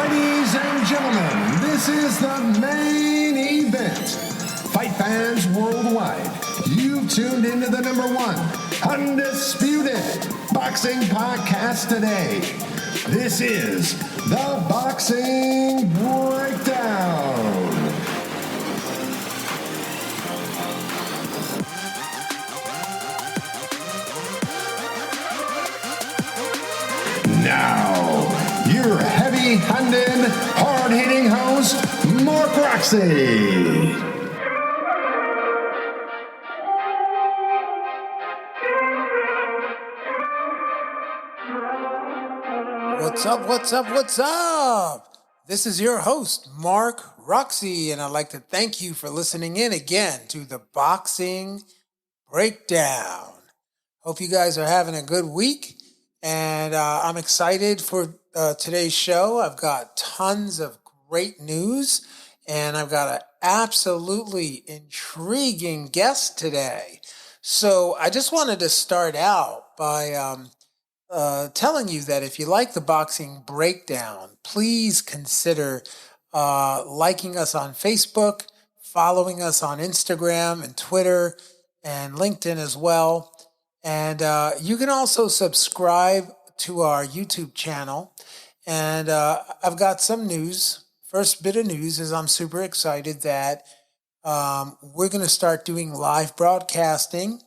Ladies and gentlemen, this is the main event. Fight fans worldwide, you've tuned into the #1 undisputed boxing podcast today. This is the Boxing Breakdown. Now, your heavy-handed, hard-hitting host, Mark Roxey. What's up? This is your host, Mark Roxey, and I'd like to thank you for listening in again to the Boxing Breakdown. Hope you guys are having a good week, and I'm excited for today's show. I've got tons of great news, and I've got an absolutely intriguing guest today. So I just wanted to start out by telling you that if you like the Boxing Breakdown, please consider liking us on Facebook, following us on Instagram and Twitter and LinkedIn as well. And you can also subscribe to our YouTube channel. And I've got some news. First bit of news is I'm super excited that we're going to start doing live broadcasting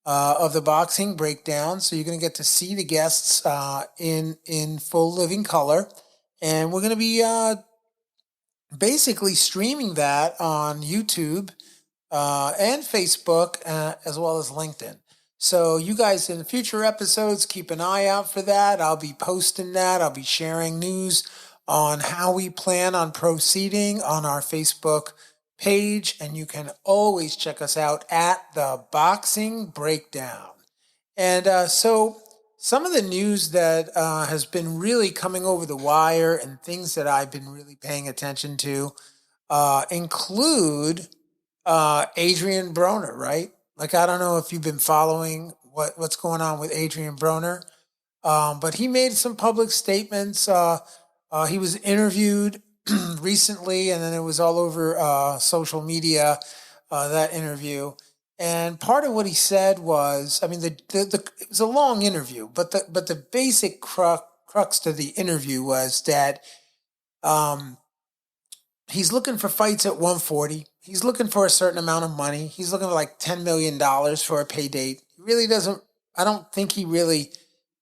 of the Boxing Breakdown. So you're going to get to see the guests in full living color. And we're going to be basically streaming that on YouTube and Facebook as well as LinkedIn. So you guys in future episodes, keep an eye out for that. I'll be posting that. I'll be sharing news on how we plan on proceeding on our Facebook page, and you can always check us out at the Boxing Breakdown. And so some of the news that has been really coming over the wire and things that I've been really paying attention to include Adrian Broner, right? Like, I don't know if you've been following what's going on with Adrian Broner, but he made some public statements. He was interviewed recently, and then it was all over social media, that interview. And part of what he said was, I mean, it was a long interview, but the basic crux to the interview was that he's looking for fights at 140. He's looking for a certain amount of money. He's looking for like $10 million for a pay date. He really doesn't, I don't think he really,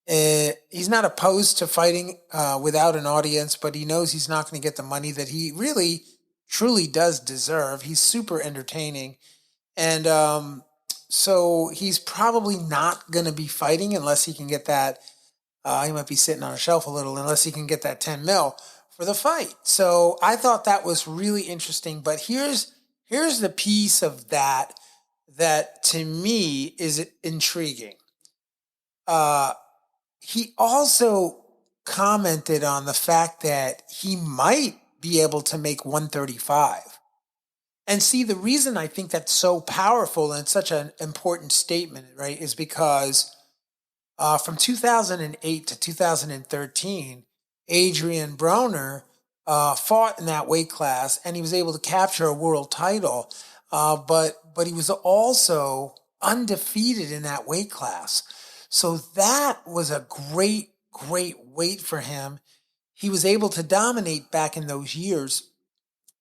he's not opposed to fighting without an audience, but he knows he's not going to get the money that he really, truly does deserve. He's super entertaining. And so he's probably not going to be fighting unless he can get that, he might be sitting on a shelf a little, unless he can get that 10 mil for the fight. So I thought that was really interesting. But here's the piece of that to me is intriguing. He also commented on the fact that he might be able to make 135. And see, the reason I think that's so powerful and such an important statement, right, is because from 2008 to 2013, Adrian Broner fought in that weight class, and he was able to capture a world title. But he was also undefeated in that weight class. So that was a great weight for him. He was able to dominate back in those years.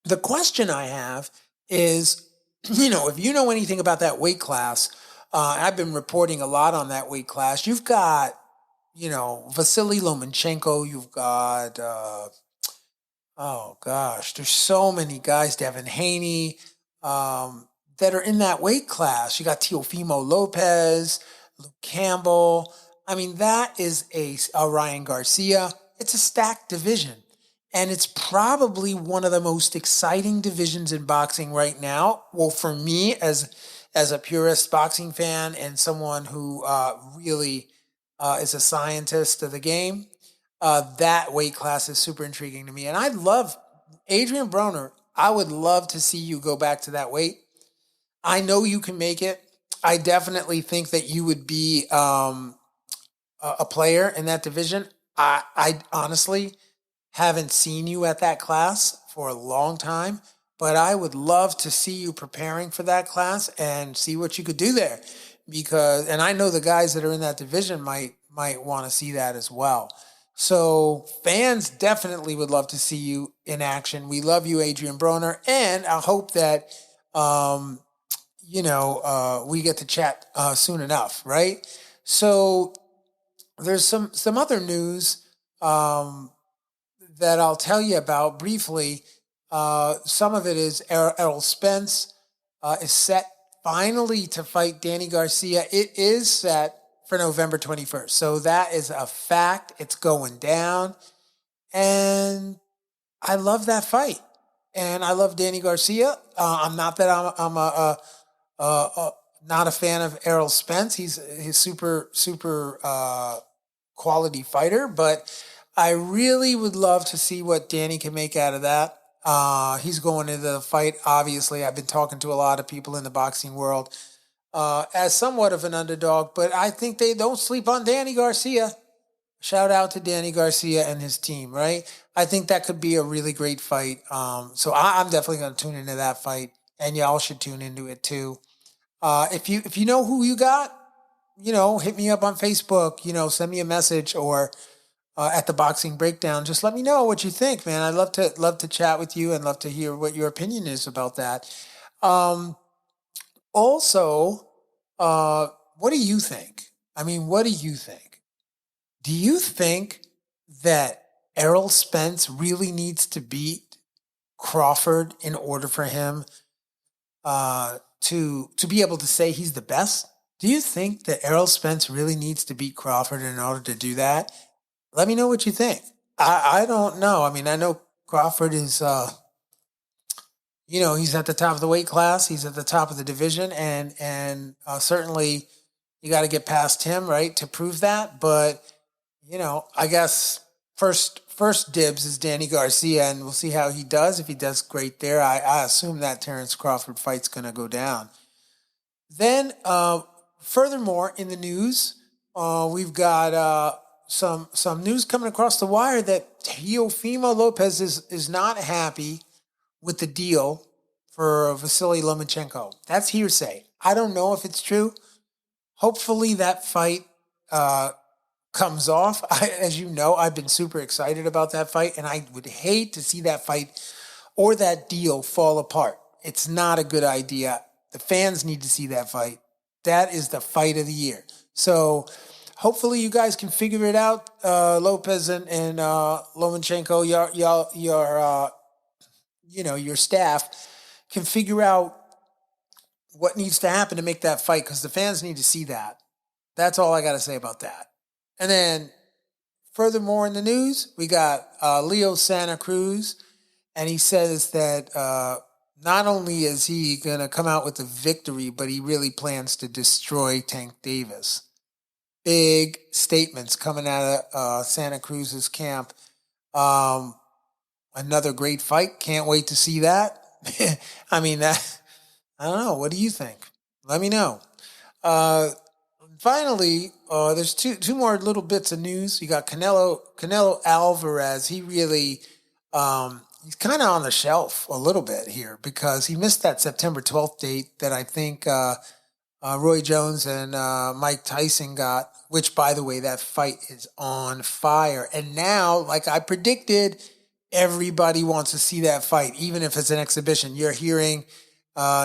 The question I have is, if you know anything about that weight class, I've been reporting a lot on that weight class. You've got, Vasily Lomachenko. You've got, there's so many guys, Devin Haney, that are in that weight class. You got Teofimo Lopez, Luke Campbell. I mean, that is a Ryan Garcia. It's a stacked division. And it's probably one of the most exciting divisions in boxing right now. Well, for me, as a purist boxing fan and someone who really is a scientist of the game, that weight class is super intriguing to me. And I'd love, Adrian Broner, I would love to see you go back to that weight. I know you can make it. I definitely think that you would be a player in that division. I honestly haven't seen you at that class for a long time, but I would love to see you preparing for that class and see what you could do there. And I know the guys that are in that division might want to see that as well. So fans definitely would love to see you in action. We love you, Adrian Broner, and I hope that we get to chat soon enough, right? So there's some other news that I'll tell you about briefly. Some of it is Errol Spence is set finally to fight Danny Garcia. It is set for November 21st. So that is a fact. It's going down. And I love that fight. And I love Danny Garcia. I'm not that I'm not a fan of Errol Spence. He's super quality fighter, but I really would love to see what Danny can make out of that. He's going into the fight. Obviously, I've been talking to a lot of people in the boxing world as somewhat of an underdog, but I think they don't sleep on Danny Garcia. Shout out to Danny Garcia and his team, right? I think that could be a really great fight. So I'm definitely going to tune into that fight, and y'all should tune into it too. If you know who you got, hit me up on Facebook. Send me a message or at the Boxing Breakdown. Just let me know what you think, man. I'd love to chat with you and love to hear what your opinion is about that. Also, what do you think? I mean, what do you think? Do you think that Errol Spence really needs to beat Crawford in order for him to be able to say he's the best? Do you think that Errol Spence really needs to beat Crawford in order to do that? Let me know what you think. I don't know. I mean, I know Crawford is, he's at the top of the weight class. He's at the top of the division, and certainly you got to get past him, right, to prove that. But I guess first dibs is Danny Garcia, and we'll see how he does. If he does great there, I assume that Terrence Crawford fight's going to go down. Then, furthermore, in the news, we've got some news coming across the wire that Teofimo Lopez is not happy with the deal for Vasily Lomachenko. That's hearsay. I don't know if it's true. Hopefully that fight comes off. As you know, I've been super excited about that fight, and I would hate to see that fight or that deal fall apart. It's not a good idea. The fans need to see that fight. That is the fight of the year. So hopefully you guys can figure it out. Lopez and Lomachenko, your staff can figure out what needs to happen to make that fight, because the fans need to see that. That's all I got to say about that. And then furthermore in the news, we got Leo Santa Cruz, and he says that not only is he going to come out with a victory, but he really plans to destroy Tank Davis. Big statements coming out of Santa Cruz's camp. Another great fight. Can't wait to see that. I mean, I don't know. What do you think? Let me know. Finally, there's two more little bits of news. You got Canelo Alvarez. He really, he's kind of on the shelf a little bit here because he missed that September 12th date that I think Roy Jones and Mike Tyson got, which, by the way, that fight is on fire. And now, like I predicted, everybody wants to see that fight, even if it's an exhibition. You're hearing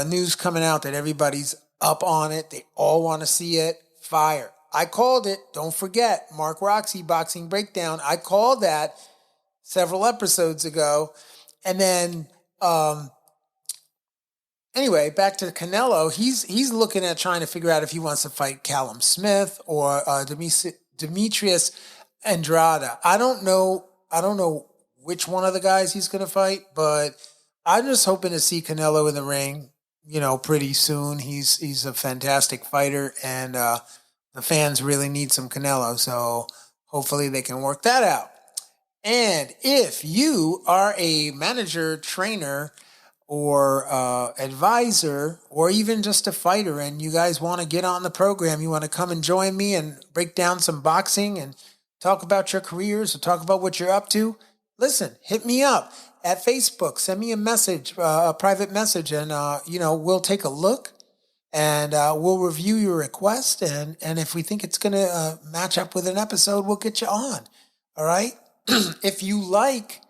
news coming out that everybody's up on it. They all want to see it. Fire. I called it. Don't forget, Mark Roxey, Boxing Breakdown. I called that several episodes ago. And then, anyway, back to Canelo. He's looking at trying to figure out if he wants to fight Callum Smith or Demetrius Andrade. I don't know which one of the guys he's going to fight, but I'm just hoping to see Canelo in the ring, pretty soon. He's a fantastic fighter, and the fans really need some Canelo, so hopefully they can work that out. And if you are a manager, trainer, or advisor, or even just a fighter, and you guys want to get on the program, you want to come and join me and break down some boxing and talk about your careers or talk about what you're up to, listen, hit me up at Facebook. Send me a message, a private message, and we'll take a look and we'll review your request. And if we think it's going to match up with an episode, we'll get you on. All right. If you like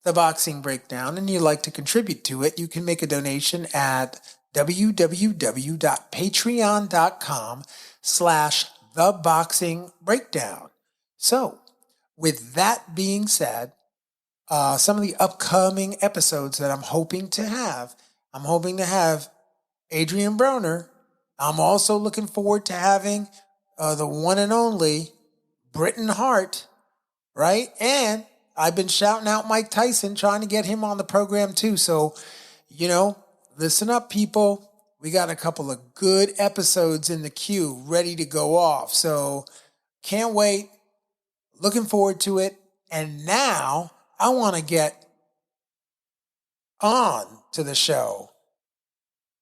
the Boxing Breakdown and you'd like to contribute to it, you can make a donation at www.patreon.com/theboxingbreakdown. So, with that being said, some of the upcoming episodes that I'm hoping to have Adrian Broner. I'm also looking forward to having the one and only Britton Hart, right? And I've been shouting out Mike Tyson, trying to get him on the program too. So, listen up, people. We got a couple of good episodes in the queue ready to go off. So, can't wait. Looking forward to it. And now I want to get on to the show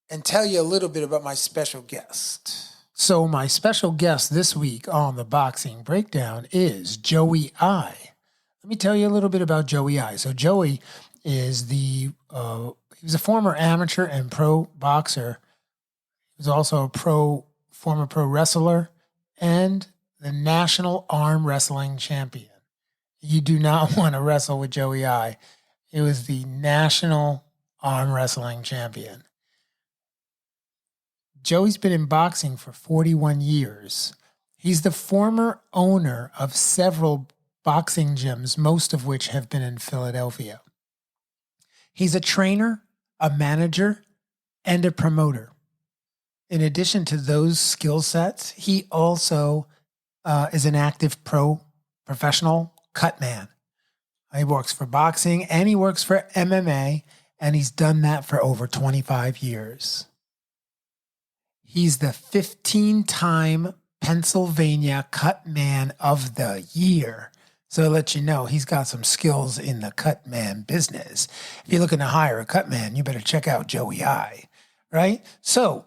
and tell you a little bit about my special guest. So my special guest this week on the Boxing Breakdown is Joey I. Let me tell you a little bit about Joey I. So Joey is he was a former amateur and pro boxer. He was also a former pro wrestler and the national arm wrestling champion. You do not want to wrestle with Joey I. He was the national arm wrestling champion. Joey's been in boxing for 41 years. He's the former owner of several boxing gyms, most of which have been in Philadelphia. He's a trainer, a manager, and a promoter. In addition to those skill sets, he also is an active professional cutman. He works for boxing and he works for MMA, and he's done that for over 25 years. He's the 15-time Pennsylvania Cutman of the Year. So to let you know, he's got some skills in the cutman business. If you're looking to hire a cutman, you better check out Joey I, right? So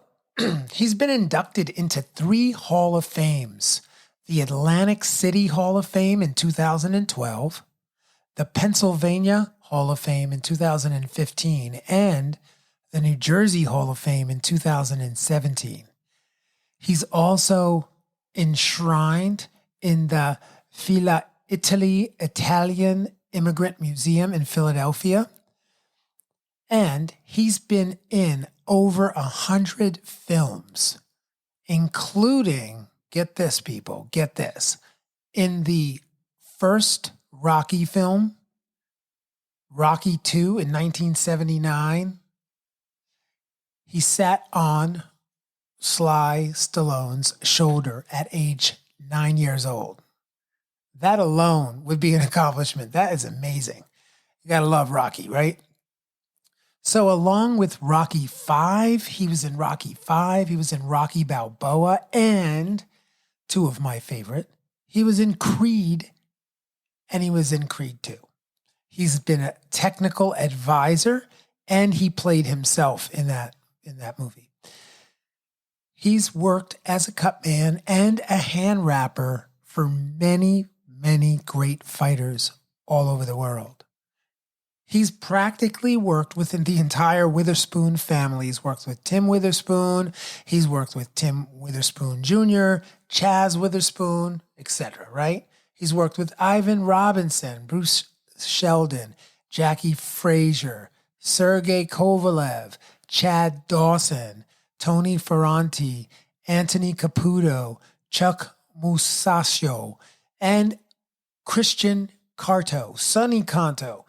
he's been inducted into 3 Hall of Fames. The Atlantic City Hall of Fame in 2012, the Pennsylvania Hall of Fame in 2015, and the New Jersey Hall of Fame in 2017. He's also enshrined in the filitalia Italian Immigrant Museum in Philadelphia. And he's been in over 100 films, including, get this, people, get this, in the first Rocky film, Rocky II in 1979. He sat on Sly Stallone's shoulder at age 9 years old. That alone would be an accomplishment. That is amazing. You got to love Rocky, right? So along with Rocky V, he was in Rocky V, he was in Rocky Balboa, and 2 of my favorite, he was in Creed, and he was in Creed 2. He's been a technical advisor, and he played himself in that movie. He's worked as a cutman and a hand wrapper for many, many great fighters all over the world. He's practically worked within the entire Witherspoon family. He's worked with Tim Witherspoon. He's worked with Tim Witherspoon Jr., Chaz Witherspoon, etc., right? He's worked with Ivan Robinson, Bruce Sheldon, Jackie Frazier, Sergey Kovalev, Chad Dawson, Tony Ferranti, Anthony Caputo, Chuck Musacchio, and Christian Carto, Sonny Canto,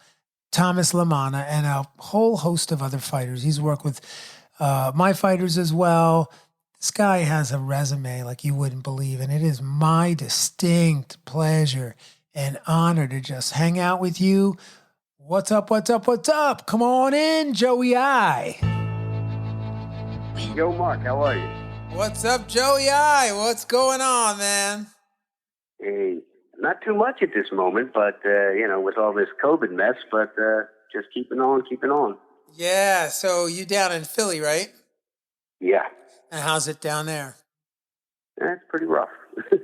Thomas Lamanna, and a whole host of other fighters. He's worked with my fighters as well. This guy has a resume like you wouldn't believe, and it is my distinct pleasure and honor to just hang out with you. What's up, what's up, what's up? Come on in, Joey I. Yo, Mark, how are you? What's up, Joey I? What's going on, man? Hey, not too much at this moment, but, with all this COVID mess, but just keeping on. Yeah, so you down in Philly, right? Yeah. And how's it down there? That's pretty rough.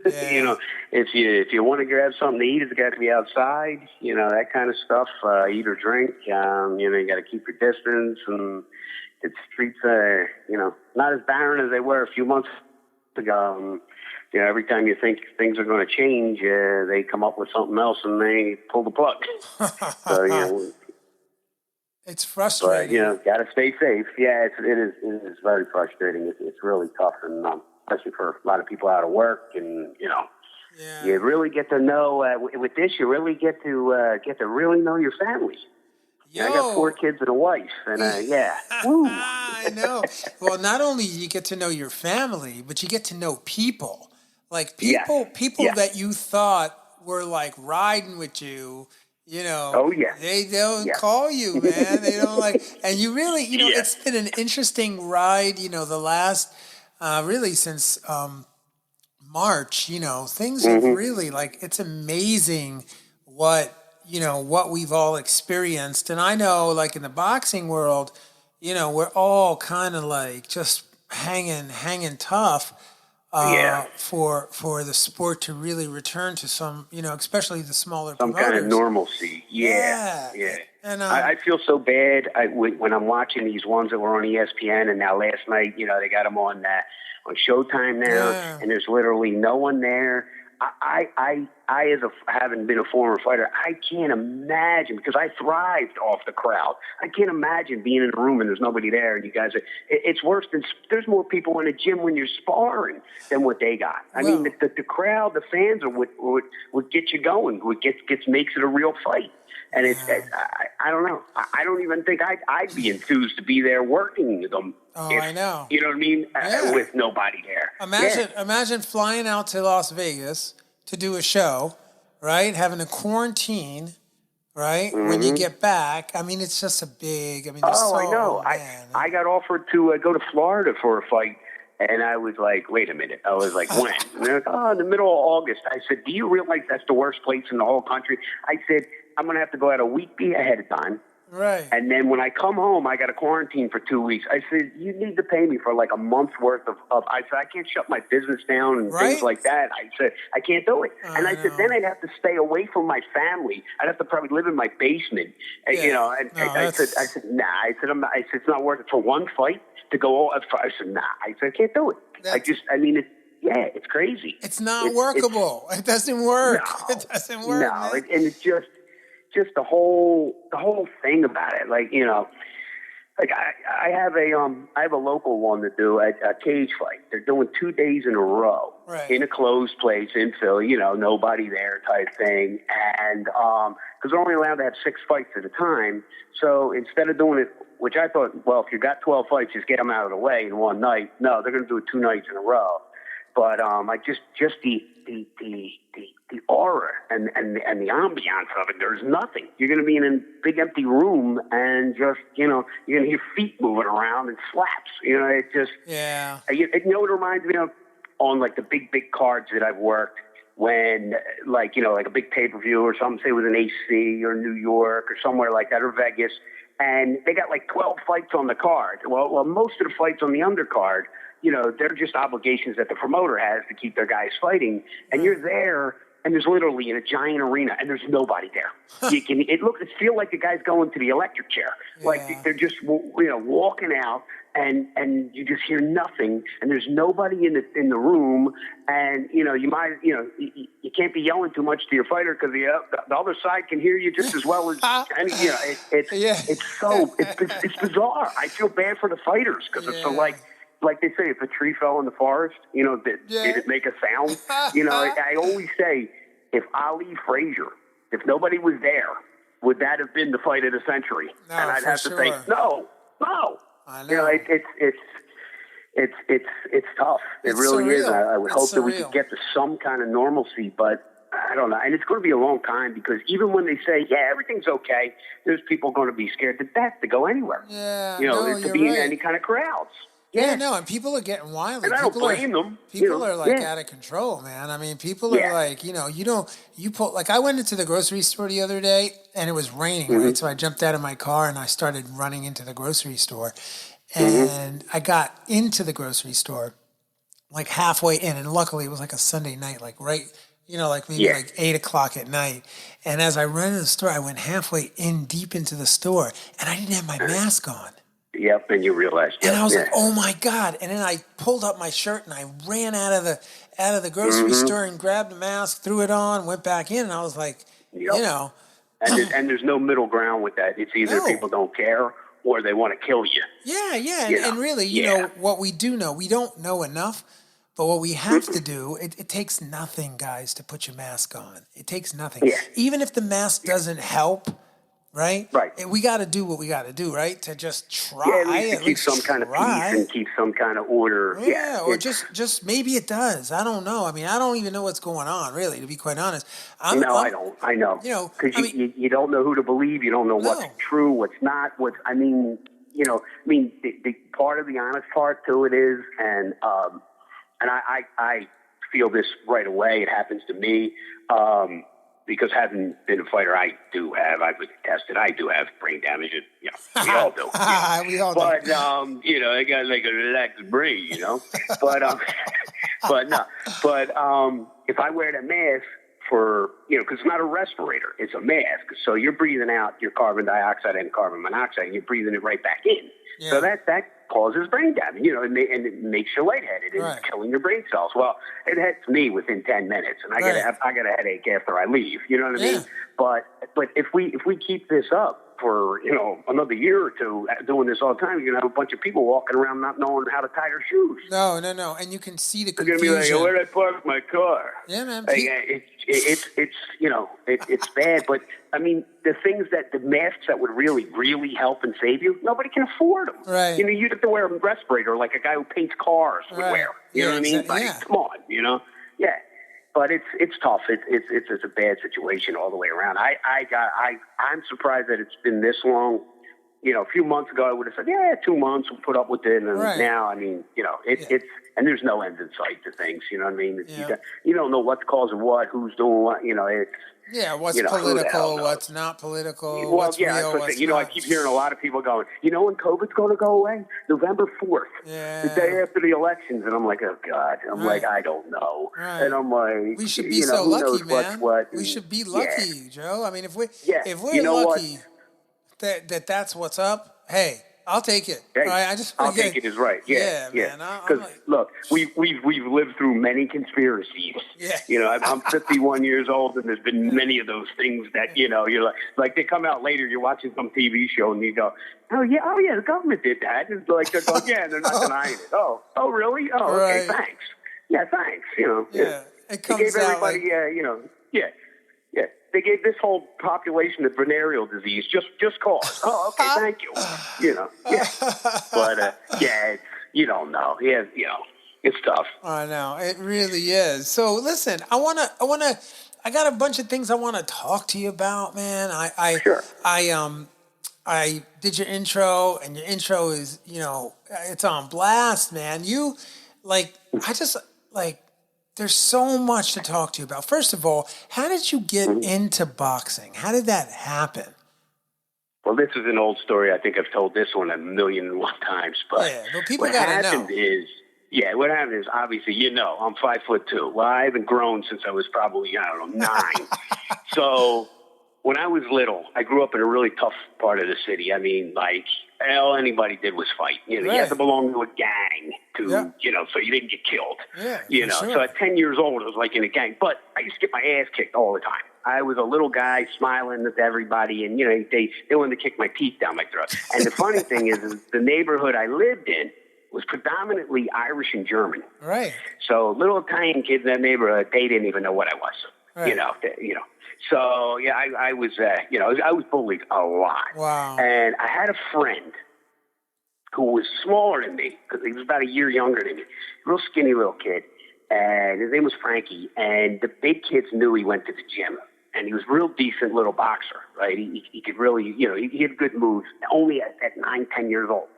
Yeah. You know, if you want to grab something to eat, it's got to be outside. You know, that kind of stuff. Eat or drink. You know, you got to keep your distance, and the streets are, you know, not as barren as they were a few months ago. You know, every time you think things are going to change, they come up with something else and they pull the plug. So, you know, it's but, frustrating. you know, got to stay safe. Yeah, it is very frustrating. It's really tough, and especially for a lot of people out of work, and, you know, Yeah. you really get to know, with this, you really get to really know your family. Yo. I got 4 kids and a wife, and yeah. Woo. I know. Well, not only you get to know your family, but you get to know people. Like people Yeah. that you thought were like riding with you, you know. Oh, yeah. They don't Yeah. call you, man. They don't like, and you really, you know, Yeah. it's been an interesting ride, you know, the last, really since March, you know, things have really like, it's amazing what, you know, what we've all experienced. And I know like in the boxing world, you know, we're all kind of like just hanging tough Yeah. for the sport to really return to some, you know, especially the smaller Some promoters. kind of normalcy. Yeah. And I feel so bad when I'm watching these ones that were on ESPN, and now last night, you know, they got them on Showtime now, and there's literally no one there. I having been a former fighter, I can't imagine, because I thrived off the crowd. I can't imagine being in a room and there's nobody there, and you guys it's worse than, there's more people in a gym when you're sparring than what they got. I mean, the crowd, the fans are what get you going, what makes it a real fight. And I don't know. I don't even think I'd be enthused to be there working with them. I know. You know what I mean? With nobody there. Imagine flying out to Las Vegas to do a show, right? Having a quarantine, right? When you get back, I mean, it's just a big. I mean, I know. I got offered to go to Florida for a fight. And I was like, wait a minute. I was like, when? And they're like, in the middle of August. I said, do you realize that's the worst place in the whole country? I said, I'm going to have to go out a week ahead of time. Right. And then when I come home, I got to quarantine for 2 weeks. I said, you need to pay me for like a month's worth of I said, I can't shut my business down and things like that. I said, I can't do it. And I said, then I'd have to stay away from my family. I'd have to probably live in my basement. You know, and I said, nah. I said, it's not worth it for one fight to go. I said, nah. I said, I can't do it. It's crazy. It's not workable. It doesn't work. No, it doesn't work. No, and it's just the whole thing about it. Like, you know, like I have a local one to do a cage fight. They're doing 2 days in a row in a closed place in Philly. You know, nobody there type thing, and because they're only allowed to have 6 fights at a time. So instead of doing it, which I thought, well, if you got 12 fights, just get them out of the way in one night. No, they're going to do it 2 nights in a row. But I just the aura and the ambiance of it, there's nothing. You're going to be in a big empty room, and just, you know, you're going to hear feet moving around and slaps. You know, it just you know what it reminds me of? On like the big cards that I've worked, when, like, you know, like a big pay-per-view or something, say with an AC or New York or somewhere like that, or Vegas, and they got like 12 fights on the card. Well, most of the fights on the undercard, you know, they're just obligations that the promoter has to keep their guys fighting. And you're there, and there's literally in a giant arena, and there's nobody there. It feels like the guy's going to the electric chair. Like they're just, you know, walking out, and you just hear nothing, and there's nobody in the room, and, you know, you can't be yelling too much to your fighter, because the other side can hear you just as well as any. You know, it's bizarre. I feel bad for the fighters, because it's so like they say, if a tree fell in the forest, you know, did it make a sound? You know, I always say, if Ali Frazier, if nobody was there, would that have been the fight of the century? No, and I'd have to say, no. I know. You know, it's tough. It really is. I would hope that we could get to some kind of normalcy, but I don't know. And it's going to be a long time, because even when they say, everything's okay, there's people going to be scared to death to go anywhere. Yeah, you know, to be in any kind of crowds. Yeah, no, and people are getting wild. And I don't blame them. People are like out of control, man. I mean, people are like, you know, like I went into the grocery store the other day, and it was raining, right? So I jumped out of my car and I started running into the grocery store. And I got into the grocery store like halfway in, and luckily it was like a Sunday night, like right, like maybe like 8 o'clock at night. And as I ran into the store, I went halfway in deep into the store, and I didn't have my mask on. Yep, and you realized. And I was like, "Oh my God!" And then I pulled up my shirt and I ran out of the grocery store and grabbed the mask, threw it on, went back in, and I was like, And there's no middle ground with that. It's either people don't care or they want to kill you. Yeah. And really, what we do know, we don't know enough, but what we have to do, it takes nothing, guys, to put your mask on. It takes nothing. Yeah. Even if the mask doesn't help, right? Right. We got to do what we got to do, right? To just try. Yeah, at least keep some kind of peace and keep some kind of order. Yeah, or just maybe it does. I don't know. I mean, I don't even know what's going on, really, to be quite honest. I don't. I know. Because you don't know who to believe. You don't know what's true, what's not. The part of the honest part to it is, and I feel this right away. It happens to me. Because having been a fighter, I was tested, I do have brain damage. We all do. We all do. But, I got like a relaxed brain, But no. But if I wear that mask for, because it's not a respirator, it's a mask. So you're breathing out your carbon dioxide and carbon monoxide, and you're breathing it right back in. Yeah. So that causes brain damage, and it makes you lightheaded. It's killing your brain cells. Well, it hits me within 10 minutes, and I get a headache after I leave. You know what I mean? But if we keep this up for another year or two, doing this all the time, you're gonna have a bunch of people walking around not knowing how to tie their shoes. No, and you can see the confusion. They're gonna be like, "Where did I park my car?" Yeah, man. It's bad, but I mean, the masks that would really, really help and save you, nobody can afford them. Right. You'd have to wear a respirator like a guy who paints cars would wear. You know what I mean? Come on, Yeah. But it's tough. It's a bad situation all the way around. I'm surprised that it's been this long. A few months ago, I would have said, 2 months, we'll put up with it. And now, I mean, it's, and there's no end in sight to things, you know what I mean? You don't know what's causing what, who's doing what, it's. Yeah, what's political, what's not political, well, what's real, what's not. I keep hearing a lot of people going, when COVID's going to go away? November 4th, the day after the elections. And I'm like, oh, God. I'm like, I don't know. Right. And I'm like, we should be so lucky, man. We should be lucky, Joe. I mean, if we're lucky that's what's up, hey, I'll take it. Hey, right? I'll take it as right. Yeah. Man. Because look, we've lived through many conspiracies. Yeah. I'm 51 years old, and there's been many of those things that you're like they come out later. You're watching some TV show, and you go, oh yeah, the government did that. And like they're going, and they're not denying it. Oh, really? Oh, okay, thanks. Yeah, thanks. It comes they gave everybody, out Yeah, they gave this whole population of venereal disease just cause. Oh, okay, thank you. But you don't know. Yeah, it's tough. I know it really is. So listen, I got a bunch of things I want to talk to you about, man. Sure. I did your intro, and your intro is it's on blast, man. There's so much to talk to you about. First of all, how did you get into boxing? How did that happen? Well, this is an old story. I think I've told this one 1,000,001 times. But people what happened is, obviously, I'm 5'2". Well, I haven't grown since I was probably, 9. So when I was little, I grew up in a really tough part of the city. I mean, all anybody did was fight. You had to belong to a gang so you didn't get killed. Yeah, So at 10 years old, I was like in a gang. But I used to get my ass kicked all the time. I was a little guy smiling at everybody, and they wanted to kick my teeth down my throat. And the funny thing is the neighborhood I lived in was predominantly Irish and German. Right. So little Italian kids in that neighborhood, they didn't even know what I was. Right. So I was I was bullied a lot. Wow. And I had a friend who was smaller than me because he was about a year younger than me, real skinny little kid, and his name was Frankie. And the big kids knew he went to the gym, and he was a real decent little boxer, right? He could really, he had good moves. Only at 9, 10 years old.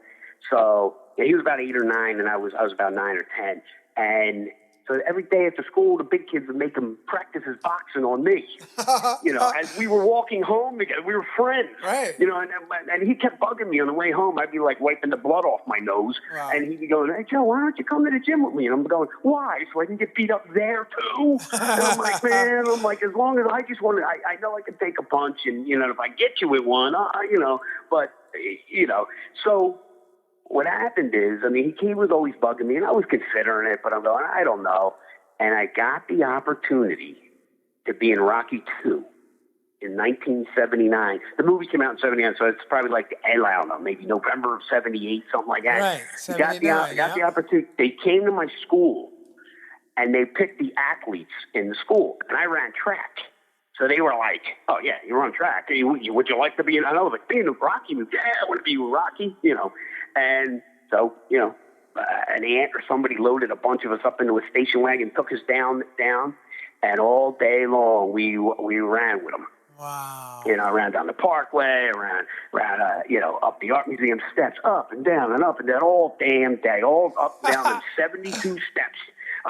So he was about 8 or 9, and I was about 9 or 10, and So every day after school, the big kids would make him practice his boxing on me. As we were walking home together, we were friends. Right. And he kept bugging me on the way home. I'd be like wiping the blood off my nose. Wow. And he'd be going, "Hey, Joe, why don't you come to the gym with me?" And I'm going, "Why? So I can get beat up there too?" And I'm like, man, as long as I just want to, I know I can take a punch and, if I get you with one, but, so what happened is, he was always bugging me, and I was considering it, but I'm going, I don't know. And I got the opportunity to be in Rocky II in 1979. The movie came out in 79, so it's probably like, I don't know, maybe November of 78, something like that. Right, 79, got the opportunity. They came to my school, and they picked the athletes in the school, and I ran track. So they were like, "Oh yeah, you're on track. Would you like to be in?" And I was like, "Being in Rocky movie? Yeah, I want to be with Rocky." And so an aunt or somebody loaded a bunch of us up into a station wagon, took us down, and all day long we ran with them. Wow. I ran down the Parkway, ran up the Art Museum steps, up and down, all damn day, all up and down, 72 steps.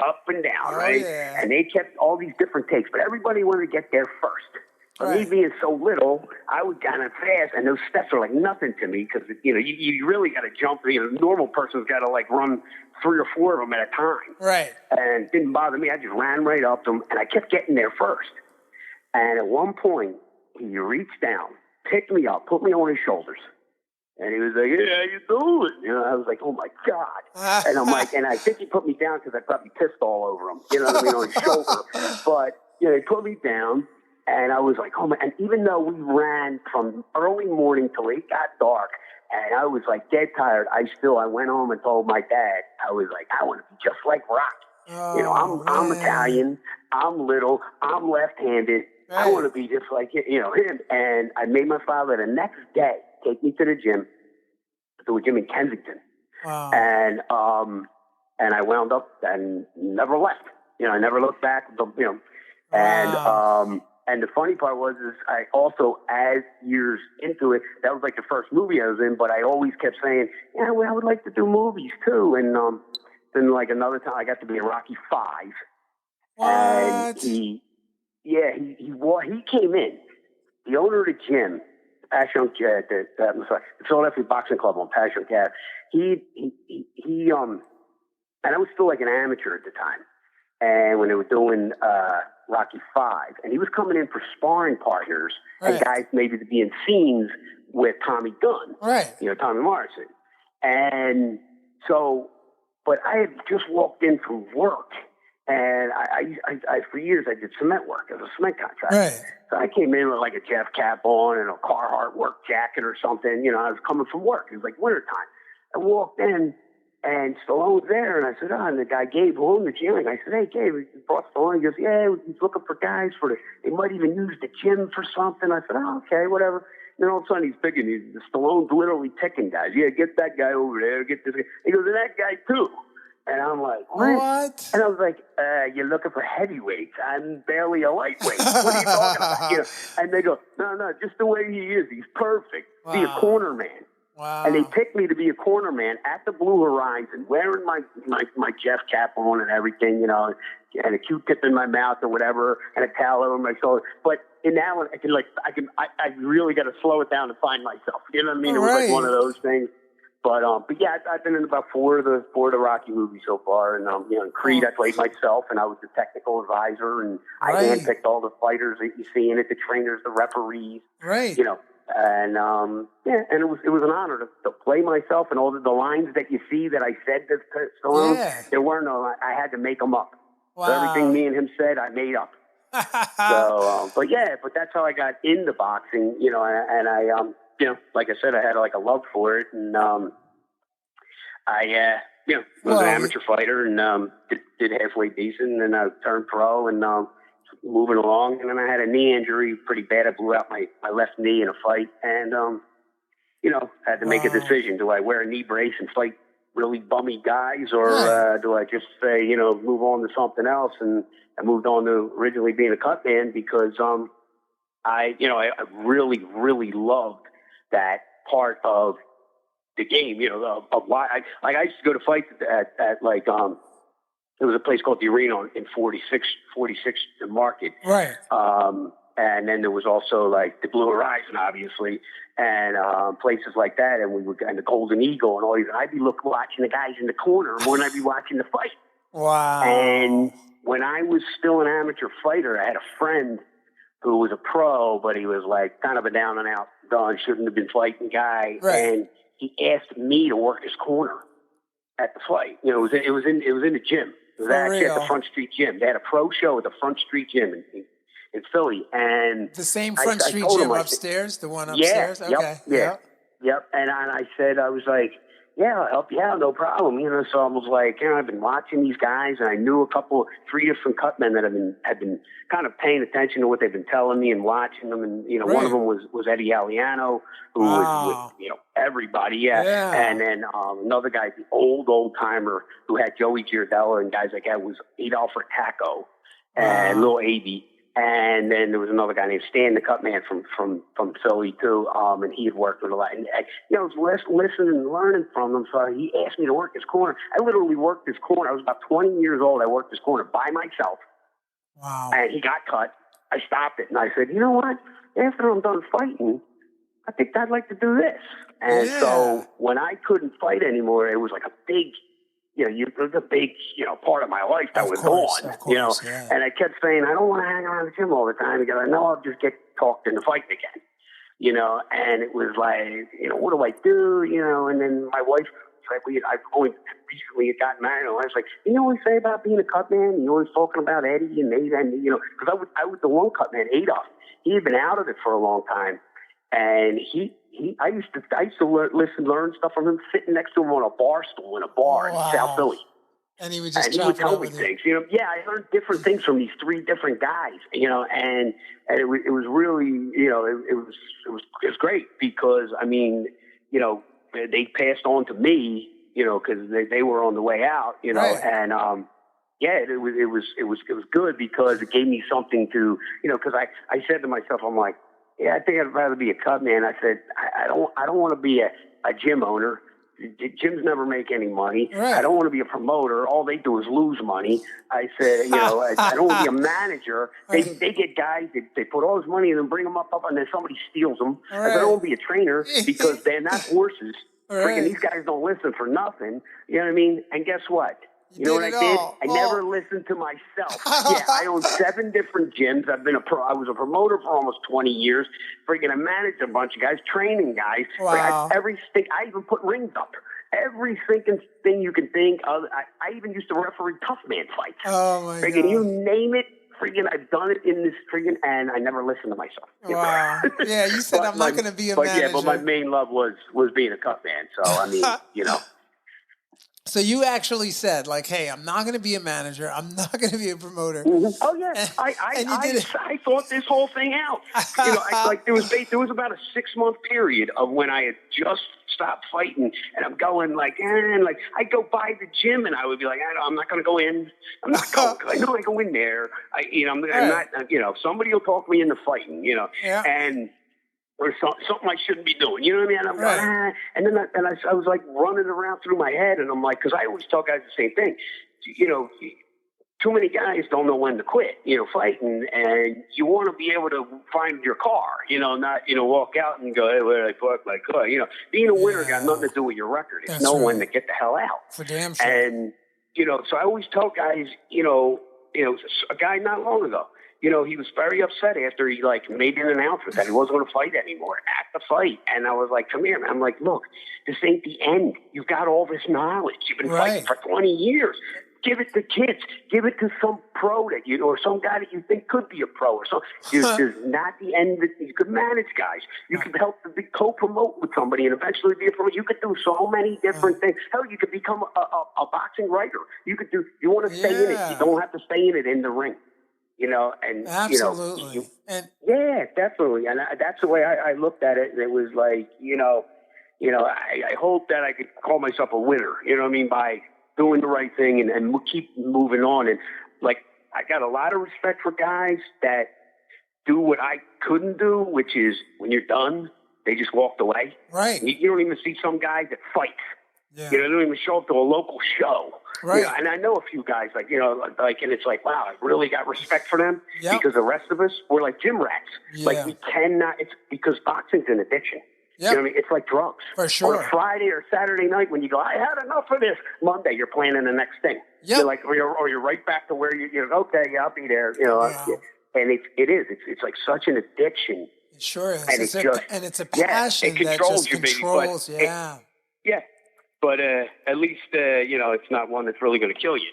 Up and down, right? Yeah. And they kept all these different takes, but everybody wanted to get there first. But me being so little, I would kind of fast, and those steps are like nothing to me because, you really got to jump. Normal person's got to run 3 or 4 of them at a time. Right. And it didn't bother me. I just ran right up them, and I kept getting there first. And at one point, he reached down, picked me up, put me on his shoulders. And he was like, "Yeah, how you doing?" I was like, "Oh my God!" And I'm like, and I think he put me down because I probably pissed all over him, on his shoulder. But he put me down, and I was like, "Oh my!" And even though we ran from early morning till it got dark, and I was like dead tired, I went home and told my dad, I was like, "I want to be just like Rocky." I'm Italian, I'm little, I'm left-handed. Right. I want to be just like him. And I made my father the next day take me to the gym, to a gym in Kensington. Wow. And I wound up and never left. I never looked back. Wow. And the funny part was I also, as years into it, that was like the first movie I was in, but I always kept saying, I would like to do movies too. And then another time I got to be in Rocky V. What? And he came in. The owner of the gym, Passion the Philadelphia Boxing Club on Passion Ave. And I was still like an amateur at the time. And when they were doing Rocky V, and he was coming in for sparring partners and guys maybe to be in scenes with Tommy Gunn, Tommy Morrison. And so, but I had just walked in from work. And I for years, I did cement work as a cement contractor. Right. So I came in with like a Jeff cap on and a Carhartt work jacket or something. I was coming from work. It was like wintertime. I walked in, and Stallone was there, and I said, and the guy Gabe, who owned the gym, I said, "Hey, Gabe," he brought Stallone. He goes, "Yeah, he's looking for guys they might even use the gym for something." I said, "Oh, okay, whatever." And then all of a sudden he's picking, Stallone's literally picking guys. "Yeah, get that guy over there, get this guy." He goes, "And that guy too." And I'm like, "What?" And I was like, "You're looking for heavyweights. I'm barely a lightweight. What are you talking about?" And they go, no, just the way he is. He's perfect. Wow. Be a corner man. Wow. And they picked me to be a corner man at the Blue Horizon, wearing my Jeff cap on and everything, and a Q-tip in my mouth or whatever, and a towel over my shoulder. But in that one, I really got to slow it down to find myself. You know what I mean? It was like one of those things. But yeah, I've been in about four of the Rocky movies so far, and in Creed I played myself, and I was the technical advisor, and I handpicked all the fighters that you see in it, the trainers, the referees, and and it was an honor to play myself, and all the lines that you see that I said to Stallone, there were no, I had to make them up. Wow. So everything me and him said, I made up. So, but that's how I got into boxing, and I like I said, I had a love for it, and I was an amateur fighter, and did halfway decent, and I turned pro, and moving along, and then I had a knee injury pretty bad. I blew out my left knee in a fight, and had to make a decision: do I wear a knee brace and fight really bummy guys, or do I just say move on to something else? And I moved on to originally being a Cutman because I really, really loved that part of the game, of why I used to go to fights at It was a place called the Arena in 46 Market. Right. And then there was also like the Blue Horizon, obviously, and places like that. And we would, and the Golden Eagle and all these. I'd be watching the guys in the corner more than I'd be watching the fight. Wow. And when I was still an amateur fighter, I had a friend who was a pro, but he was like kind of a down and out, done, shouldn't have been fighting guy. Right. And he asked me to work his corner at the fight. You know, it was in the gym. It was actually at the Front Street Gym. They had a pro show at the Front Street Gym in Philly, and the same Front Street Gym upstairs, the one upstairs. Yeah, okay. Yep. And I said, I was like, yeah, I'll help you out, no problem. You know, so I was like, you know, I've been watching these guys, and I knew three different cutmen that had been kind of paying attention to what they've been telling me and watching them. And you know, one of them was Eddie Aliano, who was with, you know, everybody. Yeah. And then another guy, the old timer who had Joey Giardella and guys like that, was Adolfo Taco and Lil A.B. And then there was another guy named Stan, the Cutman from Philly too. And he had worked with a lot. And you know, I was listening and learning from him. So he asked me to work his corner. I literally worked his corner. I was about 20 years old. I worked his corner by myself. Wow. And he got cut. I stopped it, and I said, you know what? After I'm done fighting, I think I'd like to do this. And so when I couldn't fight anymore, it was like a big, you know, it was a big, you know, part of my life that was gone, you know. Yeah. And I kept saying, I don't want to hang around the gym all the time because I know I'll just get talked into fighting again, you know. And it was like, you know, what do I do, you know? And then my wife, I've only recently gotten married, and I was like, you know what we say about being a cut man? You always talking about Eddie and Nate, and you know, because I was the one cut man, Adolf. He had been out of it for a long time, and I used to learn stuff from him sitting next to him on a bar stool in a bar in South Philly. And he would just he would tell me things, you know. Yeah, I learned different things from these three different guys, you know, and it was really, you know, it was great because I mean, you know, they passed on to me, you know, because they were on the way out, you know, and yeah, it was good because it gave me something to, you know, because I said to myself, I'm like, yeah, I think I'd rather be a cut man. I said, I don't want to be a gym owner. Gyms never make any money. Right. I don't want to be a promoter. All they do is lose money. I said, you know, I don't want to be a manager. They get guys, they put all this money in and bring them up, and then somebody steals them. Right. I said, I don't want to be a trainer because they're not horses. Freaking these guys don't listen for nothing. You know what I mean? And guess what? You know what I did? I never listened to myself. Yeah, I own 7 different gyms. I've been I was a promoter for almost 20 years. Freaking, I managed a bunch of guys, training guys. Wow. I even put rings up there. Every sinking thing you can think of. I even used to referee tough man fights. Oh my God. You name it. Freaking, I've done it in this freaking, and I never listened to myself. Wow. Yeah, you said I'm not going to be a manager. Yeah, but my main love was being a cut man. So I mean, you know. So you actually said, like, hey, I'm not going to be a manager. I'm not going to be a promoter. Mm-hmm. Oh, yeah. I thought this whole thing out. You know, there was about a 6-month period of when I had just stopped fighting, and I'm going like, I'd go by the gym, and I would be like, I'm not going to go in. I'm not going. I know I go in there. I'm not, you know, somebody will talk me into fighting, you know, or something I shouldn't be doing. You know what I mean? And I'm going, and then I was like running around through my head, and I'm like, because I always tell guys the same thing. You know, too many guys don't know when to quit, you know, fighting, and you want to be able to find your car, you know, not, you know, walk out and go, hey, where did I park my car? You know, being a winner got nothing to do with your record. It's knowing when to get the hell out. For damn sure. And, you know, so I always tell guys, you know, a guy not long ago, you know, he was very upset after he, like, made an announcement that he wasn't going to fight anymore at the fight. And I was like, come here, man. I'm like, look, this ain't the end. You've got all this knowledge. You've been fighting for 20 years. Give it to kids. Give it to some pro that or some guy that you think could be a pro or something. There's not the end. You could manage guys. You could help to co-promote with somebody and eventually be a promoter. You could do so many different things. Hell, you could become a boxing writer. You want to stay in it. You don't have to stay in it in the ring. You know, and absolutely, yeah, definitely, and that's the way I looked at it. And it was like, I hope that I could call myself a winner. You know what I mean, by doing the right thing and keep moving on. And like, I got a lot of respect for guys that do what I couldn't do, which is when you're done, they just walked away. Right. You don't even see some guys that fight. Yeah. You know, they don't even show up to a local show. Right. You know, and I know a few guys like, and it's like, wow, I really got respect for them because the rest of us, we're like gym rats. Yeah. Like we cannot, it's because boxing's an addiction. Yep. You know what I mean? It's like drugs. For sure. On a Friday or Saturday night when you go, I had enough of this. Monday, you're planning the next thing. Yep. You're like, or you're right back to where you're okay, yeah, I'll be there. And it's like such an addiction. It sure is. And it's a passion it controls that just you, controls. baby, Yeah. But at least it's not one that's really going to kill you.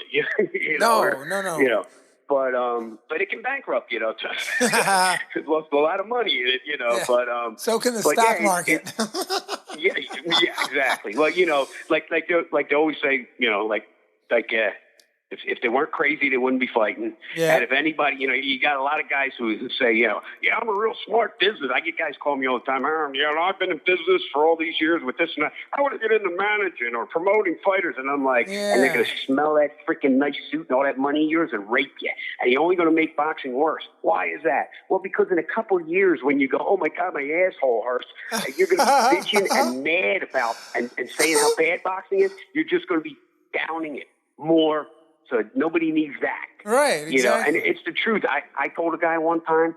No. But it can bankrupt you. It lost a lot of money in it. Yeah. But so can the stock market. Yeah, exactly. Well, like they always say, if they weren't crazy, they wouldn't be fighting. Yeah. And if anybody, you got a lot of guys who say, I'm a real smart business. I get guys calling me all the time. I've been in business for all these years with this and that. I want to get into managing or promoting fighters. And I'm like, and they're going to smell that freaking nice suit and all that money of yours and rape you. And you're only going to make boxing worse. Why is that? Well, because in a couple of years when you go, oh my God, my asshole hurts, and you're going to be bitching and mad about and saying how bad boxing is, you're just going to be downing it more. So nobody needs that. Right, exactly. And it's the truth. I told a guy one time,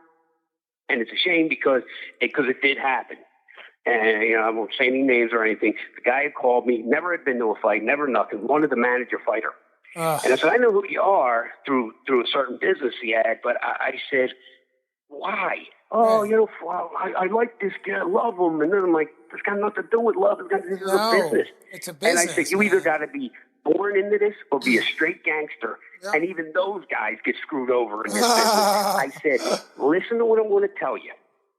and it's a shame because it did happen. And, I won't say any names or anything. The guy had called me, never had been to a fight, never nothing, wanted to manage a fighter. And I said, I know who you are through a certain business he had, but I said, why? Oh, I like this guy, I love him. And then I'm like, it's got nothing to do with love. It's got to do with business. It's a business. And I said, you either got to be born into this or be a straight gangster. Yep. And even those guys get screwed over in this business. I said, listen to what I'm going to tell you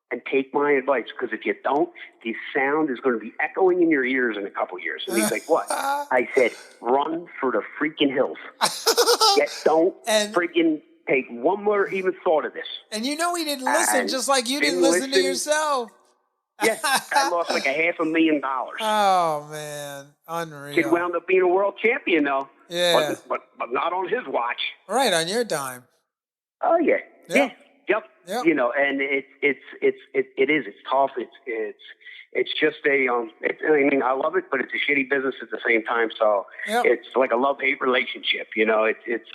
and take my advice, because if you don't, the sound is going to be echoing in your ears in a couple years. And he's like, what? I said, run for the freaking hills. Don't freaking take one more even thought of this. And he didn't listen, just like you didn't listen to yourself. Yeah, I lost like $500,000. Oh, man. Unreal. Kid wound up being a world champion, though. Yeah. But not on his watch. Right, on your dime. Oh, yeah. Yep. Yep. And it's tough. It's just I love it, but it's a shitty business at the same time. So it's like a love-hate relationship. It's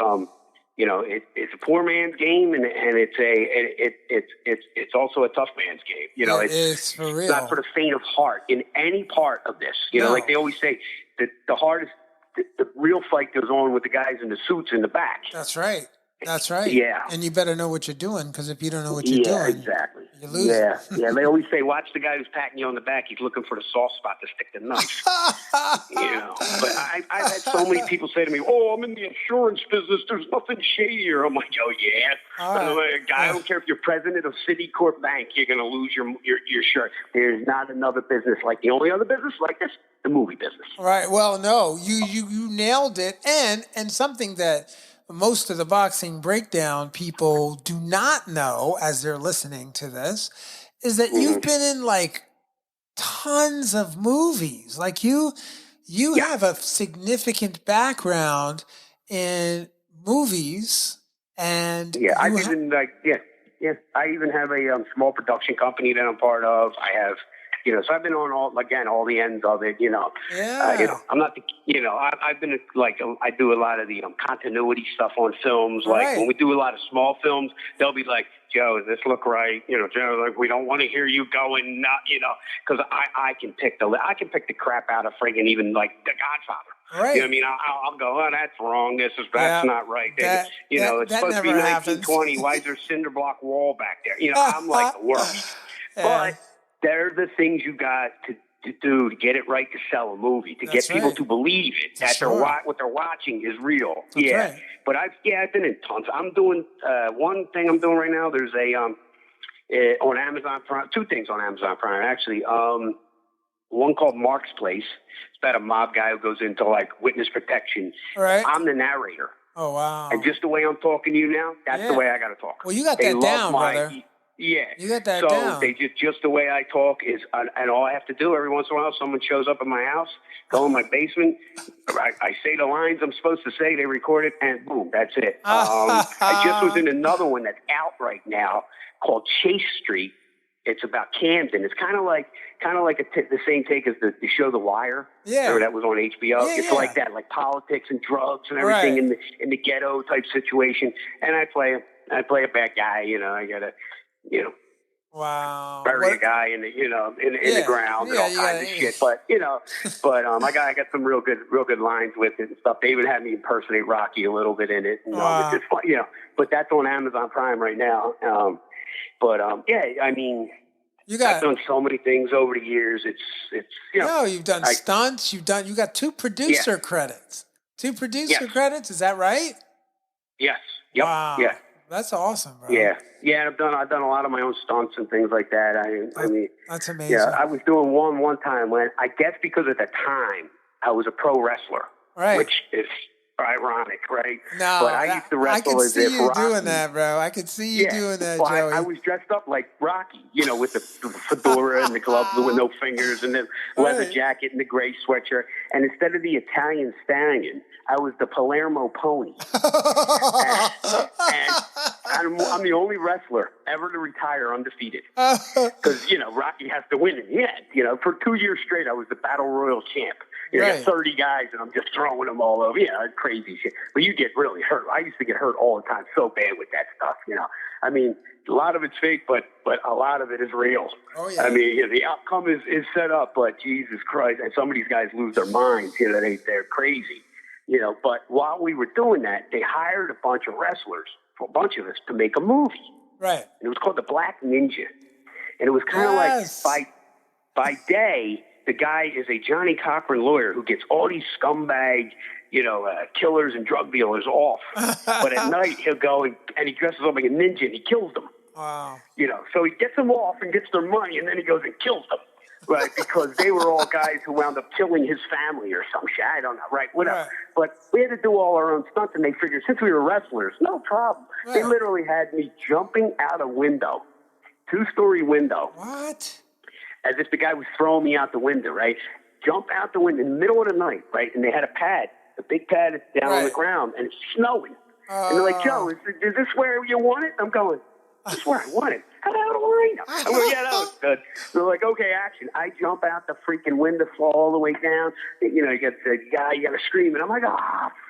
a poor man's game, and it's also a tough man's game. It's for real. It's not for the faint of heart in any part of this. Like they always say, that the hardest, the real fight goes on with the guys in the suits in the back. That's right. Yeah. And you better know what you're doing, because if you don't know what you're doing, exactly. You lose. Yeah. They always say, watch the guy who's patting you on the back. He's looking for the soft spot to stick the knife. But I've had so many people say to me, "Oh, I'm in the insurance business. There's nothing shadier." I'm like, "Oh yeah." I don't care if you're president of Citicorp Bank, you're going to lose your shirt. There's not another business like the only other business like this, the movie business. Right. Well, no, you nailed it, and something that most of the Boxing Breakdown people do not know as they're listening to this is that you've been in like tons of movies. Like you have a significant background in movies, and I even have a small production company that I'm part of. I have. So I've been on all the ends of it, Yeah. I'm not I've been I do a lot of the continuity stuff on films. Like when we do a lot of small films, they'll be like, Joe, does this look right? Joe, like, we don't want to hear you going nut, because I can pick the crap out of friggin' even like The Godfather. Right. You know what I mean? I'll go, oh, that's wrong. That's not right. It's supposed to be 1920. Why is there a cinder block wall back there? I'm like the worst. But they're the things you got to do to get it right, to sell a movie, to get people to believe it, that what they're watching is real. That's right. But I've been in tons. I'm doing one thing I'm doing right now. There's on Amazon Prime, two things on Amazon Prime actually. One called Mark's Place. It's about a mob guy who goes into like witness protection. Right. I'm the narrator. Oh wow! And just the way I'm talking to you now, that's the way I got to talk. Well, you got that down, brother. Yeah. You got that down. So they just the way I talk is, and all I have to do every once in a while, someone shows up in my house, go in my basement, I say the lines I'm supposed to say, they record it, and boom, that's it. I just was in another one that's out right now called Chase Street, It's about Camden. It's kind of like the same take as the show The Wire. Yeah, that was on HBO. It's like that, like politics and drugs and everything in the ghetto type situation. And I play a bad guy. I gotta bury a guy in the ground and all kinds of shit. But I got some real good lines with it and stuff. They even had me impersonate Rocky a little bit in it. And, it's just fun, But that's on Amazon Prime right now. I mean, I've done so many things over the years. It's you've done stunts. You got 2 producer credits. 2 producer credits. Is that right? Yes. Yep. Wow. Yeah. That's awesome, bro. Yeah. Yeah. I've done a lot of my own stunts and things like that. I mean, that's amazing. Yeah. I was doing one time when I guess because at the time I was a pro wrestler, which is ironic, right? No, but I used to wrestle as if Rocky. I could see you doing that, bro. I could see you doing that, Joey. I was dressed up like Rocky, with the fedora and the gloves with no fingers and the leather jacket and the gray sweatshirt. And instead of the Italian stallion, I was the Palermo pony. and I'm the only wrestler ever to retire undefeated. Because, Rocky has to win in the end. For 2 years straight, I was the Battle Royal champ. You got 30 guys, and I'm just throwing them all over. Crazy shit. But you get really hurt. I used to get hurt all the time, so bad with that stuff. I mean, a lot of it's fake, but a lot of it is real. Oh yeah. I mean, the outcome is set up, but Jesus Christ, and some of these guys lose their minds. They're crazy. But while we were doing that, they hired a bunch of wrestlers, a bunch of us, to make a movie. Right. And it was called The Black Ninja, and it was kind of like by day. The guy is a Johnny Cochran lawyer who gets all these scumbag, killers and drug dealers off. But at night, he'll go and he dresses up like a ninja and he kills them. Wow. So he gets them off and gets their money and then he goes and kills them. Right, because they were all guys who wound up killing his family or some shit. I don't know, right? Whatever. Right. But we had to do all our own stunts, and they figured since we were wrestlers, no problem. Right. They literally had me jumping out a window, 2-story window. What? As if the guy was throwing me out the window, right? Jump out the window in the middle of the night, right? And they had a big pad down on the ground, and it's snowing. And they're like, Joe, is this where you want it? I'm going, this is where I want it. How the hell do I know? I'm going, yeah, that was good. They're like, okay, action. I jump out the freaking window, fall all the way down. You get the guy, you got to scream. And I'm like,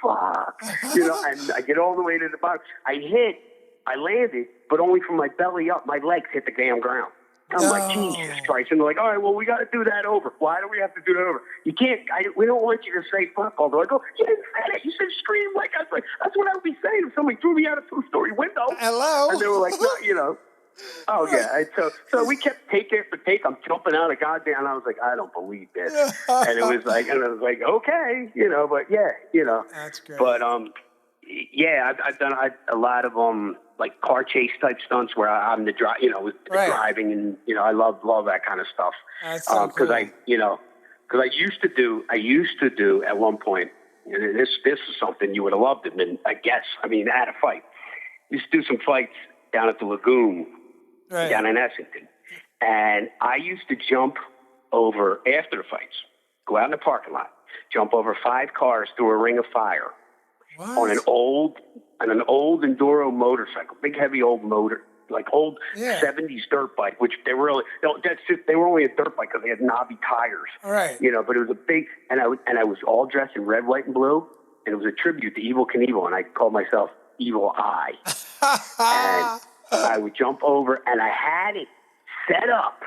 fuck. And I get all the way to the bottom. I landed, but only from my belly up. My legs hit the damn ground. I'm like, Jesus Christ. And they're like, all right, well, we got to do that over. Why do we have to do that over? You can't, we don't want you to say fuck all. They're like, oh, you didn't say that. You said scream like I was like, that's what I would be saying if somebody threw me out a 2-story window. Hello? And they were like, no, Oh, yeah. So we kept take after take. I'm jumping out of goddamn. And I was like, I don't believe this. And I was like, okay, but yeah, That's great. But, yeah, I've done a lot of, like car chase type stunts where I'm the driving and, I love that kind of stuff. That's so cool. Because I used to do at one point, and this is something you would have loved it, and I had a fight. Used to do some fights down at the Lagoon, down in Essington. And I used to jump over, after the fights, go out in the parking lot, jump over 5 cars through a ring of fire. What? On an old enduro motorcycle, big heavy old motor, like old 70s dirt bike, which they were only a dirt bike because they had knobby tires. All right. But it was a big, and I was all dressed in red, white, and blue, and it was a tribute to Evel Knievel, and I called myself Evil Eye. And I would jump over, and I had it set up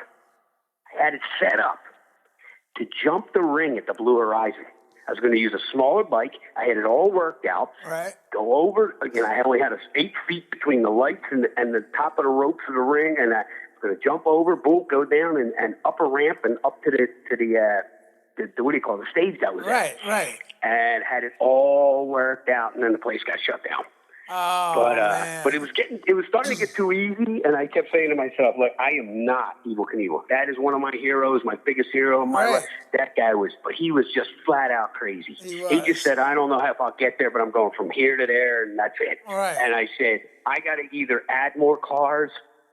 to jump the ring at the Blue Horizon. I was going to use a smaller bike. I had it all worked out. Right. Go over. Again, I only had 8 feet between the lights and the top of the ropes of the ring, and I was going to jump over, boom, go down and up a ramp and up to the what do you call it, the stage that was right, at. Right. And had it all worked out, and then the place got shut down. Oh, man. But it was starting to get too easy, and I kept saying to myself, look, I am not Evel Knievel. That is one of my heroes, my biggest hero in my life. That guy but he was just flat out crazy. He just said, I don't know how I'll get there, but I'm going from here to there, and that's it. Right. And I said, I got to either add more cars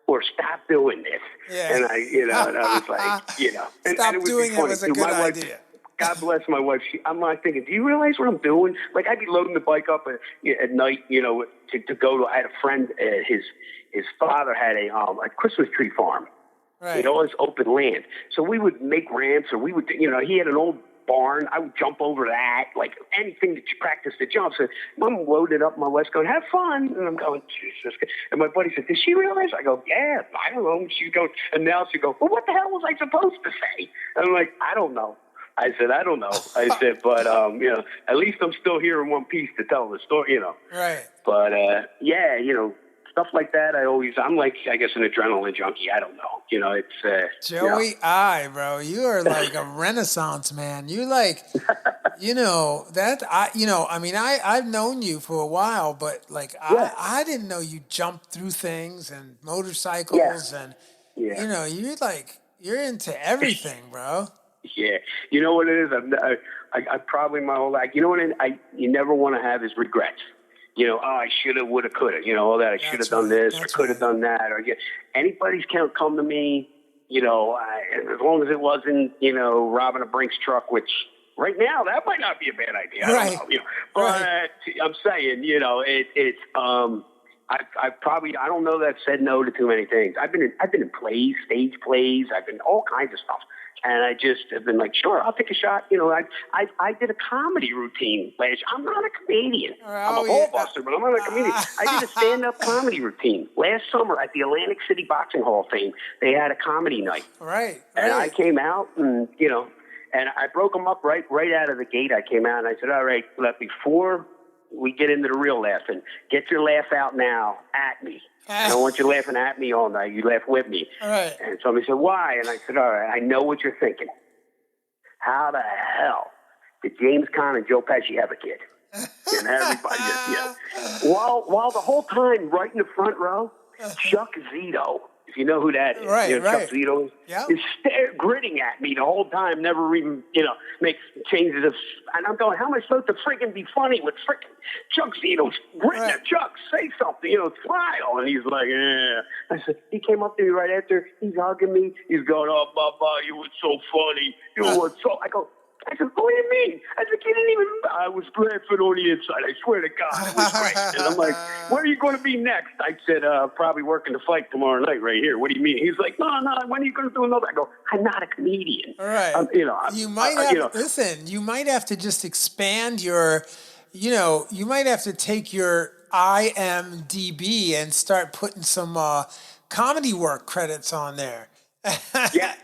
or stop doing this. Yeah. And I was like, Stop and doing it was a good idea. God bless my wife. I'm like thinking, do you realize what I'm doing? Like, I'd be loading the bike up at night, to go to. I had a friend. His father had a Christmas tree farm, Right. All this open land. So we would make ramps, or we would, he had an old barn. I would jump over that, like anything to practice the jump. So Mom loaded up my West going, have fun. And I'm going, Jesus. And my buddy said, did she realize? I go, yeah, I don't know. She's going, and now she goes, well, what the hell was I supposed to say? And I'm like, I don't know. I said, I don't know. I said, but, at least I'm still here in one piece to tell the story, Right. But, stuff like that, I'm like, I guess, an adrenaline junkie. I don't know. It's Joey bro, you are like a renaissance man. You like, I've known you for a while, but like, I didn't know you jumped through things and motorcycles and, you're into everything, bro. Yeah. You know what it is? I probably my whole life, you never want to have is regrets. I should have, would have, could have, all that. I should have done this, or could have done that, or anybody's can't come to me, as long as it wasn't, robbing a Brinks truck, which right now that might not be a bad idea. I don't know, but I'm saying, I don't know that I've said no to too many things. I've been in plays, stage plays. I've been all kinds of stuff. And I just have been like, sure, I'll take a shot. I did a comedy routine last year. I'm not a comedian. I'm a ball buster, but I'm not a comedian. I did a stand-up comedy routine last summer at the Atlantic City Boxing Hall of Fame. They had a comedy night. Right. And I came out and, and I broke them up right out of the gate. I came out and I said, all right, before we get into the real laughing, get your laugh out now at me. I don't want you laughing at me all night. You laugh with me. Right. And somebody said, why? And I said, all right, I know what you're thinking. How the hell did James Caan and Joe Pesci have a kid? And everybody just, while the whole time, right in the front row, Chuck Zito, if you know who that is, Chuck Zito is gritting at me the whole time, never even, makes changes of, and I'm going, how am I supposed to freaking be funny with freaking Chuck Zito's gritting at Chuck, say something, smile, and he's like, yeah. I said, he came up to me right after, he's hugging me, he's going, oh, Baba, you were so funny, I said, what do you mean? I said, you didn't even, I was laughing on the inside. I swear to God, it was great. And I'm like, where are you going to be next? I said, probably working the fight tomorrow night right here. What do you mean? He's like, no, when are you going to do another? I go, I'm not a comedian. All right. You might have, listen, you might have to just expand your, you might have to take your IMDb and start putting some comedy work credits on there. yeah.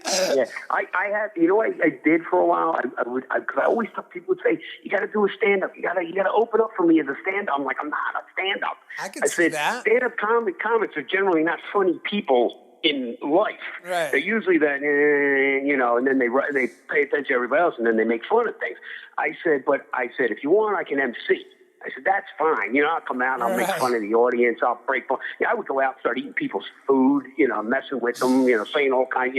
I had, I did for a while. I always thought people would say, you got to do a stand-up. You got to open up for me as a stand-up. I'm like, I'm not a stand-up. I see that. Stand-up comics are generally not funny people in life. Right. They're usually that, and then they pay attention to everybody else, and then they make fun of things. I said, if you want, I can MC. I said, that's fine. I'll come out and I'll make fun of the audience. I'll break fun. I would go out and start eating people's food, messing with them, saying all kinds,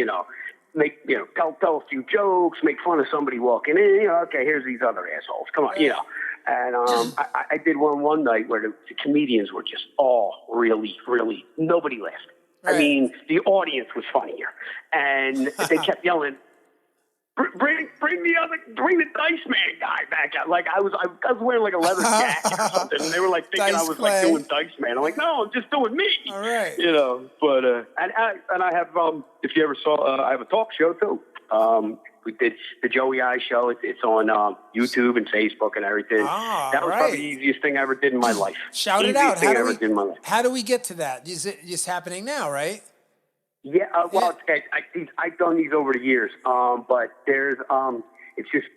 make, tell a few jokes, make fun of somebody walking in. Okay, here's these other assholes. Come on, And I did one night where the comedians were just all really, really, nobody laughed. Right. I mean, the audience was funnier. And they kept yelling, Bring the Dice Man guy back out. Like I was wearing like a leather jacket or something, and they were like thinking I was like doing Dice Man. I'm like, no, I'm just doing me. All right. But and I have if you ever saw, I have a talk show too. We did the Joey I show. It's on YouTube and Facebook and everything. That was probably the easiest thing I ever did in my life. Shout it out. How do we get to that? Is it just happening now, right? Yeah, I've done these over the years, but there's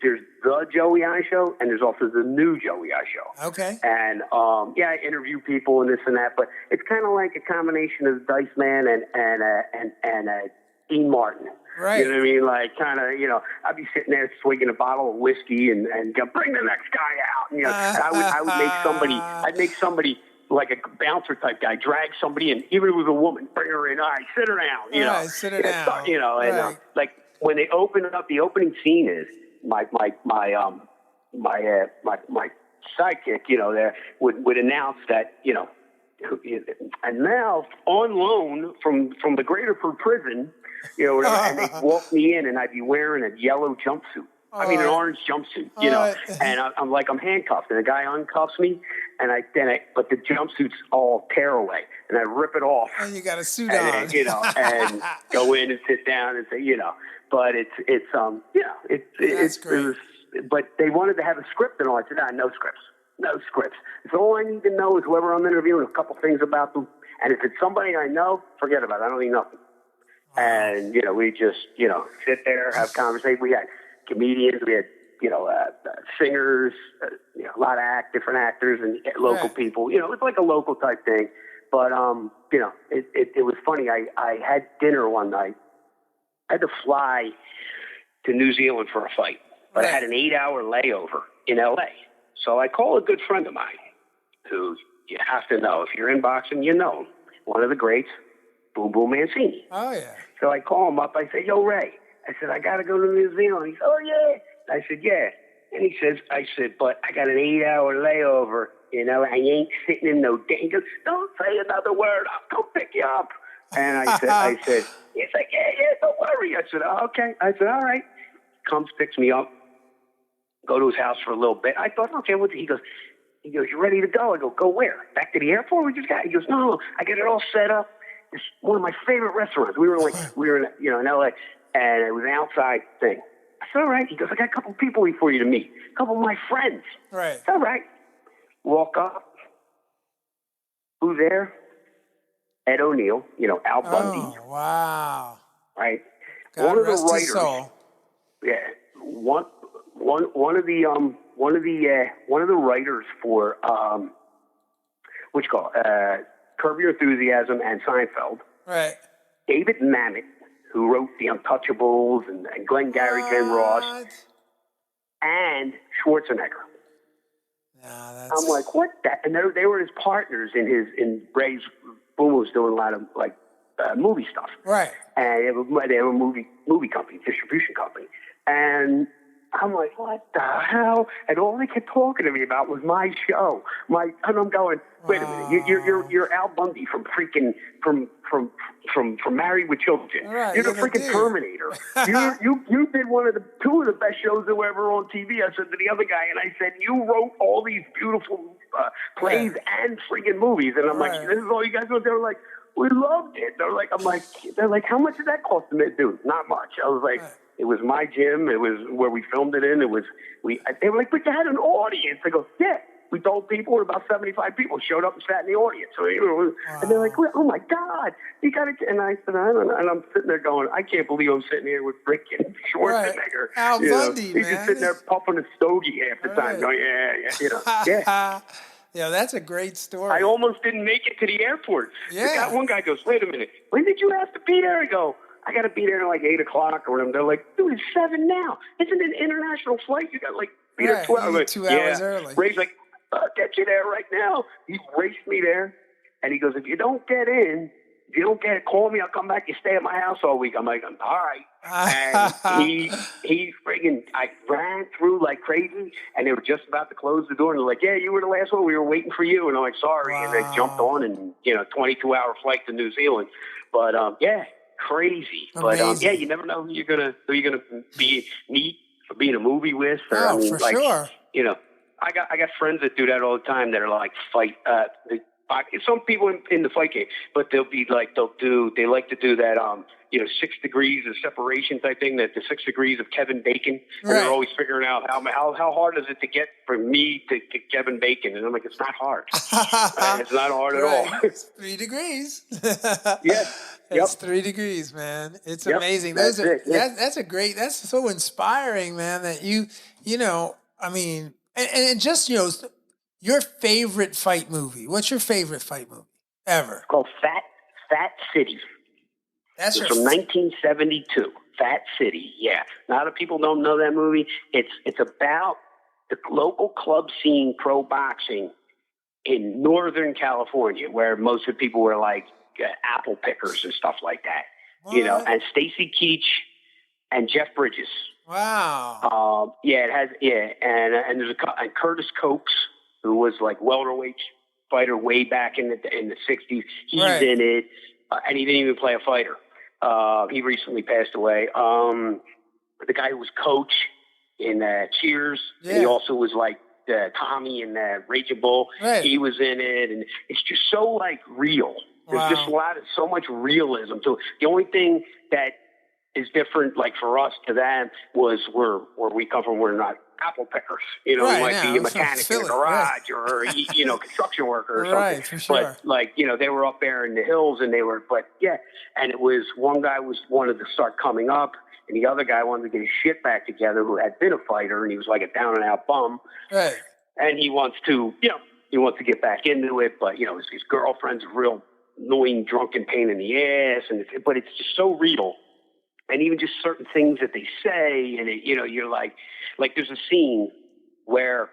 there's the Joey I Show, and there's also the new Joey I Show. Okay. And I interview people and this and that, but it's kind of like a combination of Dice Man and Dean Martin. Right. You know what I mean? Like kind of, I'd be sitting there swigging a bottle of whiskey and go, bring the next guy out. And, I'd make somebody like a bouncer type guy, drag somebody in, even if it was a woman, bring her in, all right, sit her down, sit her down. And like when they open it up, the opening scene is my sidekick, there would announce that, and now on loan from the Graterford prison, and they'd walk me in and I'd be wearing a yellow jumpsuit. An orange jumpsuit, and I'm handcuffed, and the guy uncuffs me, but the jumpsuit's all tearaway, and I rip it off. And you got a suit on, and go in and sit down and say, but it was, but they wanted to have a script and all. I said, no scripts. So all I need to know is whoever I'm interviewing, a couple things about them, and if it's somebody I know, forget about it. I don't need nothing. And we just sit there, have conversation. We had comedians, we had singers, a lot of different actors and local people. It was like a local type thing. But it was funny. I had dinner one night. I had to fly to New Zealand for a fight, but I had an 8-hour layover in LA. So I call a good friend of mine, who you have to know if you're in boxing, one of the greats, Boom Boom Mancini. Oh yeah. So I call him up. I say, "Yo, Ray," I said, "I got to go to New Zealand." He said, "Oh yeah." I said, "Yeah." And I said, "But I got an 8-hour layover. I ain't sitting in no day." He goes, "Don't say another word. I'll come pick you up." And I said, he's like, yeah, don't worry. I said, oh, okay. I said, all right. Comes, picks me up. Go to his house for a little bit. I thought, okay, he goes, you ready to go? I go where? Back to the airport? He goes, no, I got it all set up. It's one of my favorite restaurants. We were in LA, and it was an outside thing. I said, all right. He goes, I got a couple people for you to meet. A couple of my friends. Right. All right. Walk up. Who's there? Ed O'Neill, Al Bundy. Oh, wow. Right. God one of the rest writers. His soul. Yeah. One of the writers for what you call Curb Your Enthusiasm and Seinfeld. Right. David Mamet, who wrote The Untouchables and Glengarry Glen Ross, and Schwarzenegger. I'm like, what? And they were his partners in Ray's. Boom was doing a lot of movie stuff, right? And they have a movie company, distribution company, and I'm like, what the hell? And all they kept talking to me about was my show, and I'm going, wait a minute, you're Al Bundy from Married with Children. Right, you're the freaking Terminator. you did two of the best shows that were ever on TV. I said to the other guy, and I said, you wrote all these beautiful plays and freaking movies. And I'm like, this is all you guys do? They were like, we loved it. They're like, how much did that cost them to do? Not much. I was like, it was my gym. It was where we filmed it in. They were like, but you had an audience. I go, yeah. We told people, about 75 people showed up and sat in the audience. So, and they're like, oh my God, you got to. And I said, I don't know. And I'm sitting there going, I can't believe I'm sitting here with freaking Schwarzenegger. Al Bundy, man. He's just sitting there puffing a stogie half the time, going, yeah. Yeah, that's a great story. I almost didn't make it to the airport. Yeah. One guy goes, wait a minute, when did you have to be there? I go, I got to be there at like 8 o'clock or whatever. They're like, dude, it's 7 now. Isn't it an international flight? You got be there 12. 2 hours early. Ray's like, I'll get you there right now. He raced me there. And he goes, if you don't get call me, I'll come back. You stay at my house all week. I'm like, all right. And he friggin', I ran through like crazy, and they were just about to close the door, and they're like, yeah, you were the last one. We were waiting for you. And I'm like, sorry. Wow. And they jumped on, and 22-hour flight to New Zealand. But crazy. Amazing. But you never know who you're gonna meet or be in a movie with. Or, for sure. I got friends that do that all the time that are like fight. Some people in the fight game, but they'll like they like to do that 6 degrees of separation type thing. That the 6 degrees of Kevin Bacon, and they're always figuring out how hard is it to get from me to Kevin Bacon, and I'm like, it's not hard. It's not hard at all. It's 3 degrees. Yeah. It's 3 degrees, man. It's amazing. That's so inspiring, man. That and just your favorite fight movie. What's your favorite fight movie ever? It's called Fat City. It's from 1972. Fat City. Yeah, a lot of people don't know that movie. It's about the local club scene, pro boxing in Northern California, where most of the people were like apple pickers and stuff like that. What? And Stacy Keach and Jeff Bridges. Wow. It has. Yeah, and there's and Curtis Copes, who was like welterweight fighter way back in the 60s. He's in it, and he didn't even play a fighter. He recently passed away. The guy who was coach in Cheers, and he also was like Tommy and Raging Bull. Right. He was in it, and it's just so like real. There's just so much realism to it. The only thing that is different, like for us to them, was where we come from. We're not apple pickers. You know, we might be a mechanic in a garage or construction worker or something. Right, for sure. But like they were up there in the hills, and and it was one guy wanted to start coming up, and the other guy wanted to get his shit back together, who had been a fighter, and he was like a down and out bum. Right. And he wants to get back into it, but his girlfriend's a real annoying, drunken pain in the ass, but it's just so real. And even just certain things that they say, and you're like there's a scene where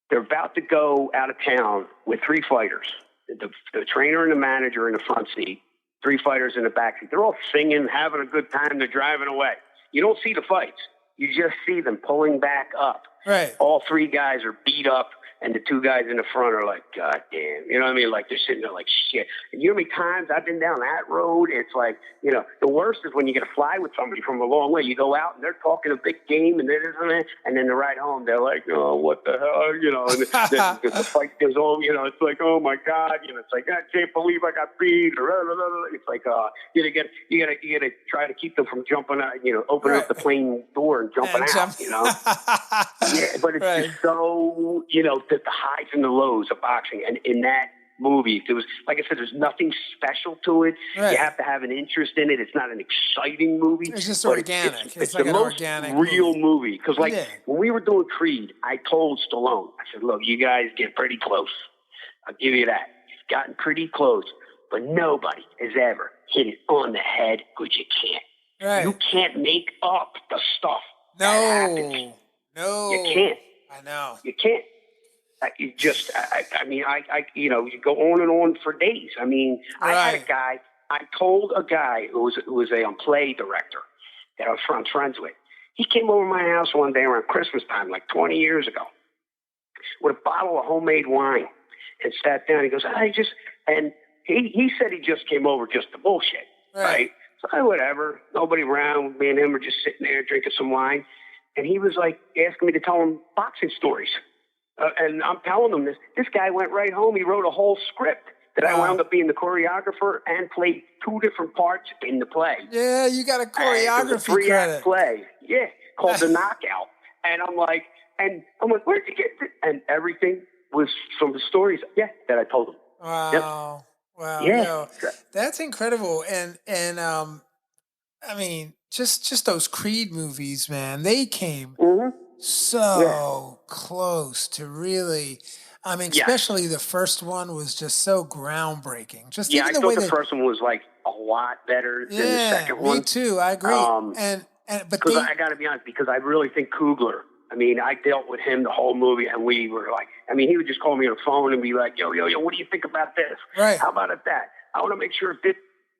they're about to go out of town with 3 fighters, the trainer and the manager in the front seat, 3 fighters in the back seat. They're all singing, having a good time. They're driving away. You don't see the fights. You just see them pulling back up. Right. All 3 guys are beat up, and the 2 guys in the front are like, God damn. You know what I mean? Like, they're sitting there like, shit. And you know how many times I've been down that road? It's like, the worst is when you get to fly with somebody from a long way. You go out, and they're talking a big game, and then the ride home, they're like, oh, what the hell? And the fight goes on, it's like, oh, my God. It's like, I can't believe I got beat. It's like, you gotta try to keep them from jumping out, open up the plane door and jumping out, Yeah, but it's just so, the highs and the lows of boxing. And in that movie, there was, like I said, there's nothing special to it. Right. You have to have an interest in it. It's not an exciting movie. It's just organic. It's like the an most organic real movie. Because, when we were doing Creed, I told Stallone, I said, look, you guys get pretty close. I'll give you that. You've gotten pretty close. But nobody has ever hit it on the head, which you can't. Right. You can't make up the stuff that happens. No. You can't. I know. You can't. You just, you go on and on for days. I mean, I told a guy who was a play director that I was friends with. He came over to my house one day around Christmas time, like 20 years ago, with a bottle of homemade wine and sat down. He goes, and he said he just came over just to bullshit, right? So whatever, nobody around. Me and him were just sitting there drinking some wine. And he was like asking me to tell him boxing stories. And I'm telling him this. This guy went right home. He wrote a whole script that I wound up being the choreographer and played 2 different parts in the play. Yeah, you got a choreography credit. Play, called The Knockout. And I'm like, where'd you get this? And everything was from the stories, that I told him. Wow. Yep. Wow. Yeah. That's incredible. And I mean, just those Creed movies, man, they came so close to really, I mean, especially the first one was just so groundbreaking. Just I thought the first one was like a lot better than the second one. Me too. I agree. But because I got to be honest, because I really think Coogler. I mean, I dealt with him the whole movie, and we were like, he would just call me on the phone and be like, yo, what do you think about this? Right. How about that? I want to make sure if this.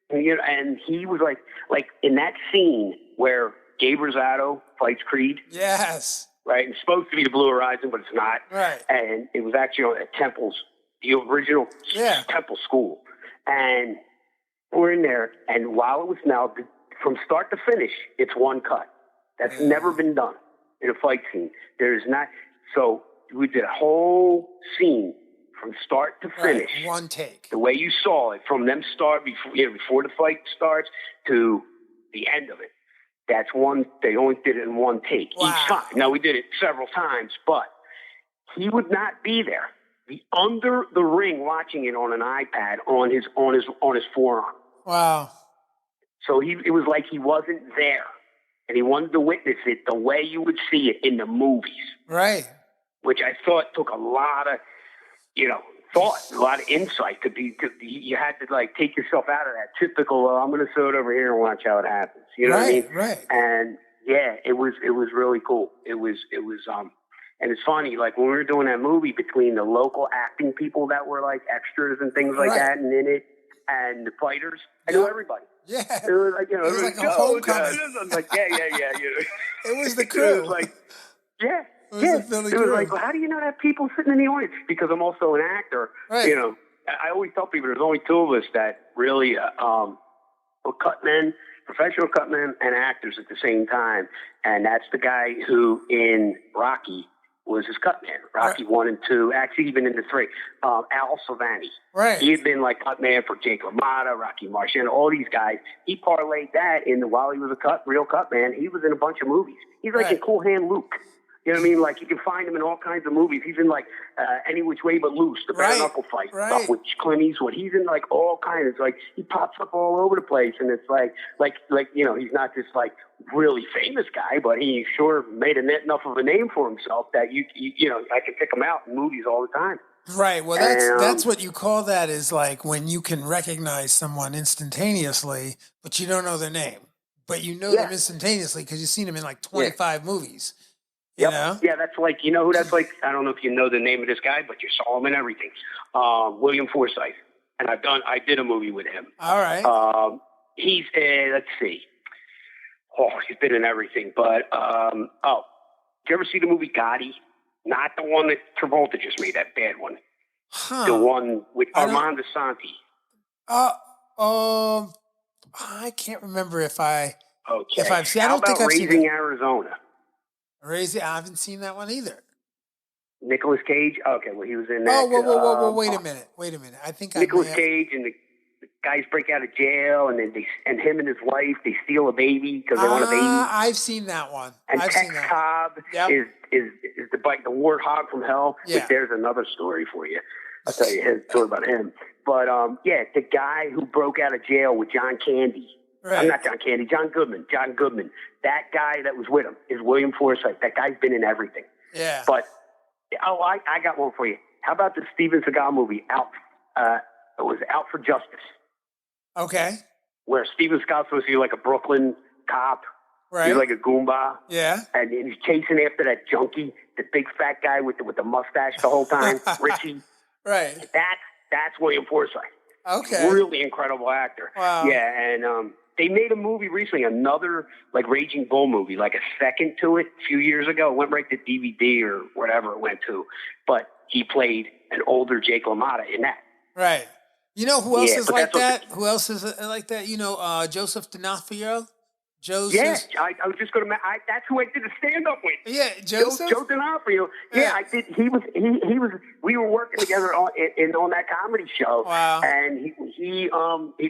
And he was like in that scene where Gabe Rosado fights Creed. Yes. Right. It's supposed to be the Blue Horizon, but it's not. Right. And it was actually at Temple's, the original Temple School. And we're in there, and while it was now, from start to finish, it's one cut. That's never been done in a fight scene. There's not. So we did a whole scene from start to finish. Right. One take. The way you saw it, from them start before the fight starts to the end of it. That's one. They only did it in one take each time. Now we did it several times, but he would not be there. Be under the ring watching it on an iPad on his forearm. Wow. So it was like he wasn't there, and he wanted to witness it the way you would see it in the movies. Right. Which I thought took a lot of, thought, a lot of insight you had to like take yourself out of that typical, I'm going to throw it over here and watch how it happens. You know what I mean? Right. And it was really cool. It was, and it's funny, like when we were doing that movie, between the local acting people that were like extras and things like that and in it, and the fighters, I knew everybody. Yeah. It was like, it was like a homecoming. Like, It was the crew. It was like, It was like, well, how do you know that people sitting in the audience? Because I'm also an actor. Right. I always tell people there's only 2 of us that really cutmen, professional cutmen, and actors at the same time. And that's the guy who in Rocky was his Cutman. Rocky 1 and 2, actually even into 3. Al Silvani. Right. He had been like Cutman for Jake LaMotta, Rocky Marciano, all these guys. He parlayed that while he was a real Cutman, he was in a bunch of movies. He's like in Cool Hand Luke. You know what I mean? Like, you can find him in all kinds of movies. He's in, like, Any Which Way But Loose, the bare knuckle fight stuff with Clint Eastwood. He's in, like, all kinds. It's like, he pops up all over the place, and it's like, you know, he's not this, like, really famous guy, but he sure made enough of a name for himself that, you know, I can pick him out in movies all the time. Right. Well, that's what you call that, is like when you can recognize someone instantaneously, but you don't know their name. But you know them instantaneously because you've seen them in, like, 25 movies. You know? Yeah, that's like, you know who that's like? I don't know if you know the name of this guy, but you saw him in everything. William Forsythe. And I did a movie with him. All right. He's, let's see. Oh, he's been in everything. But, did you ever see the movie Gotti? Not the one that Travolta just made, that bad one. Huh. The one with Armando Santi. I can't remember if I've seen. How about Raising Arizona? I haven't seen that one either. Nicolas Cage? Okay, well, he was in that. Oh, whoa, wait a minute. I think Nicolas Cage and the guys break out of jail, and then him and his wife, they steal a baby because they want a baby. I've seen that one. And Tex Cobb is the warthog from hell. Yeah. There's another story for you. I'll tell you his story about him. But, the guy who broke out of jail with John Candy. Right. I'm not John Candy, John Goodman. That guy that was with him is William Forsythe. That guy's been in everything. Yeah. But, I got one for you. How about the Steven Seagal movie, Out? It was Out for Justice. Okay. Where Steven Seagal's supposed to be like a Brooklyn cop. Right. He's like a Goomba. Yeah. And he's chasing after that junkie, the big fat guy with the mustache the whole time, Richie. Right. That's William Forsythe. Okay. Really incredible actor. Wow. Yeah, and they made a movie recently, another like Raging Bull movie, like a second to it a few years ago. It went right to DVD or whatever it went to. But he played an older Jake LaMotta in that. Right. You know who else is like that? Okay. Who else is like that? You know, Joseph D'Onofrio? Yeah, I was just going to. That's who I did a stand up with. Yeah, Joseph. Joe D'Onofrio. Yeah, I did. He was. We were working together on that comedy show. Wow. And he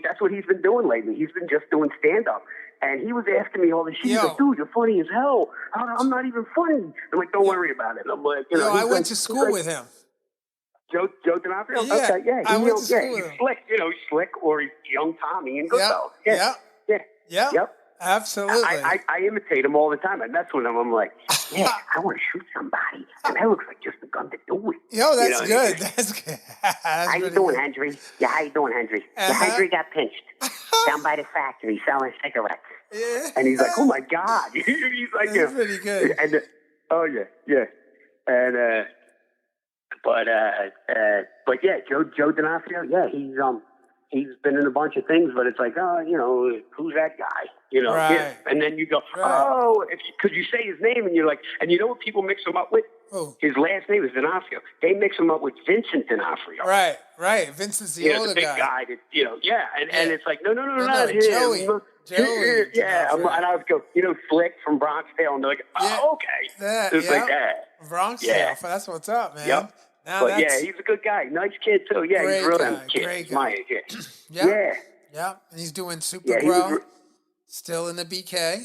that's what he's been doing lately. He's been just doing stand up. And he was asking me all this shit. He's like, dude, you're funny as hell. I'm not even funny. I'm like, don't worry about it. I'm like, I went to school with him. Joe D'Onofrio? Yeah, okay, yeah. I went to school with him. He's slick, he's slick, or he's young Tommy in Goodfellas. Yep. Absolutely. I imitate him all the time. I mess with him. I'm like, I want to shoot somebody. And that looks like just the gun to do it. Yo, that's good. That's good. How you doing, Henry? Yeah, how you doing, Henry? Yeah, Henry got pinched down by the factory selling cigarettes. Yeah. And he's like, oh, my God. He's like, that's pretty good. And, yeah. And, but yeah, Joe D'Onofrio, he's been in a bunch of things, but it's like, who's that guy? Right. Yeah. And then you go, because you say his name, and you're like, and you know what people mix him up with? Who? His last name is D'Onofrio. They mix him up with Vincent D'Onofrio. Right. Vincent's the older the big guy. That, and it's like, no, not him. Joey. Yeah, and I would go, Flick from Bronx Tale, and they're like, okay. It's like that. Bronx Tale, that's what's up, man. Yep. But he's a good guy. Nice kid, too. Yeah, he's really a kid. Great guy. My age, Yeah. And he's doing Super Pro. Still in the BK,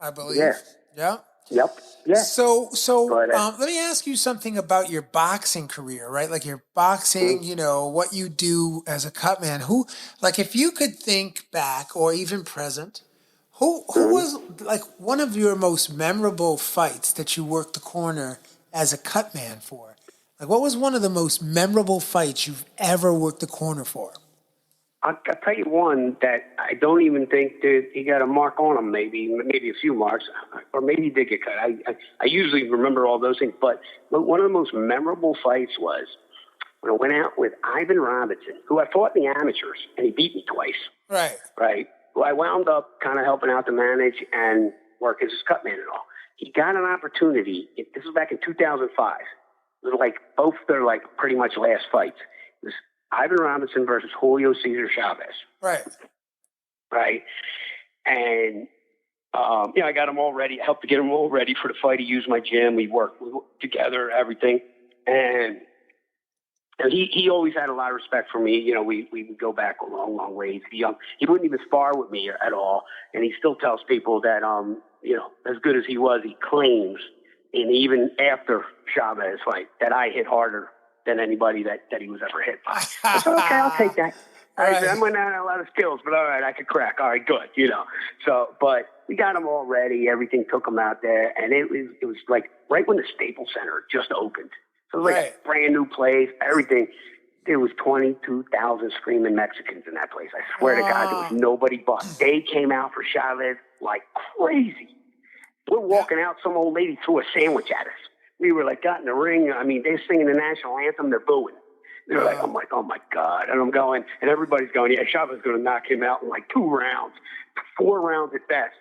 I believe. Yeah. Yep. Yeah. So let me ask you something about your boxing career, right? Like your boxing, what you do as a cutman. Who, like, if you could think back or even present, who was like one of your most memorable fights that you worked the corner as a cutman for? Like, what was one of the most memorable fights you've ever worked the corner for? I'll tell you one that I don't even think that he got a mark on him, maybe a few marks, or maybe he did get cut. I usually remember all those things, but one of the most memorable fights was when I went out with Ivan Robinson, who I fought in the amateurs, and he beat me twice. Right. Well, I wound up kind of helping out to manage and work as his cutman and all. He got an opportunity. This was back in 2005. It was like both their like pretty much last fights. It was Ivan Robinson versus Julio Cesar Chavez. Right. And I got him all ready. I helped to get him all ready for the fight. He used my gym. We worked together, everything. And he always had a lot of respect for me. We would go back a long, long ways. He wouldn't even spar with me at all. And he still tells people that, as good as he was, he claims, and even after Chavez fight, that I hit harder than anybody that he was ever hit by. I said, okay, I'll take that. I said, I might not have a lot of skills, but all right, I could crack. All right, good, So, but we got him all ready. Everything took him out there, and it was like right when the Staples Center just opened. So it was like a brand new place, everything. There was 22,000 screaming Mexicans in that place. I swear to God, there was nobody but. They came out for Chavez like crazy. We're walking out, some old lady threw a sandwich at us. We were like, got in the ring. I mean, they're singing the national anthem. They're booing. They're like, I'm like, oh my God. And I'm going, and everybody's going, yeah, Chavez is going to knock him out in like 2 rounds, 4 rounds at best.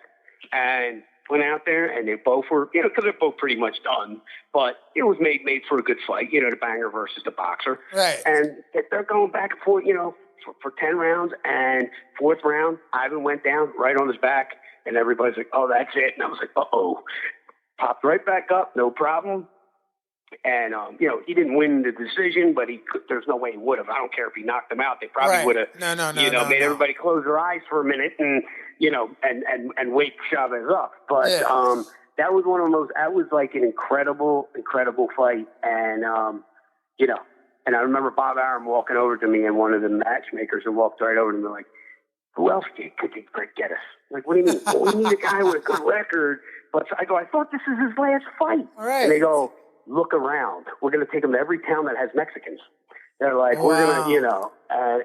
And went out there, and they both were, because they're both pretty much done. But it was made for a good fight, the banger versus the boxer. Right. And they're going back and forth, for 10 rounds. And 4th round, Ivan went down right on his back. And everybody's like, oh, that's it. And I was like, uh-oh. Popped right back up, no problem. And, he didn't win the decision, but there's no way he would have. I don't care if he knocked him out. They probably would have, made everybody close their eyes for a minute and, and wake Chavez up. But that was that was like an incredible, incredible fight. And, and I remember Bob Arum walking over to me and one of the matchmakers and walked right over to me like, who else could get us? Like, what do you mean? Well, we need a guy with a good record. But I go, I thought this is his last fight. Right. And they go, look around. We're going to take him to every town that has Mexicans. They're like, we're going to,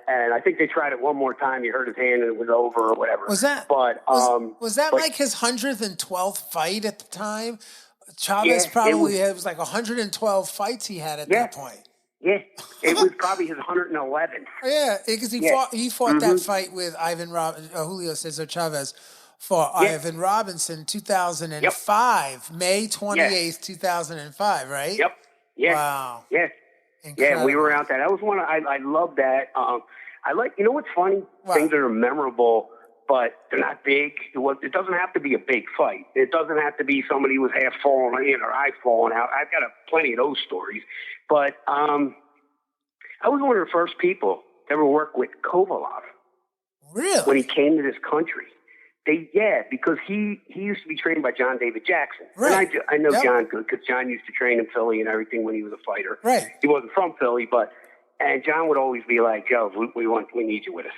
and I think they tried it one more time. He hurt his hand and it was over or whatever. Was that, but, was that like his 112th fight at the time? Chavez probably it was like 112 fights he had at that point. Yeah, it was probably his 111th. Yeah, because he fought that fight with Julio Cesar Chavez for Ivan Robinson, 2005, May 28th, 2005, right? Yep. Yeah. Wow. Yeah. Incredible. Yeah, we were out there. That was one. I love that. I like. You know what's funny? Wow. Things that are memorable, but they're not big. It doesn't have to be a big fight. It doesn't have to be somebody who was half falling in or eye falling out. I've got plenty of those stories. But I was one of the first people to ever work with Kovalov. Really? When he came to this country. Because he used to be trained by John David Jackson. Right. And I know John good because John used to train in Philly and everything when he was a fighter. Right. He wasn't from Philly, and John would always be like, Joe, we need you with us.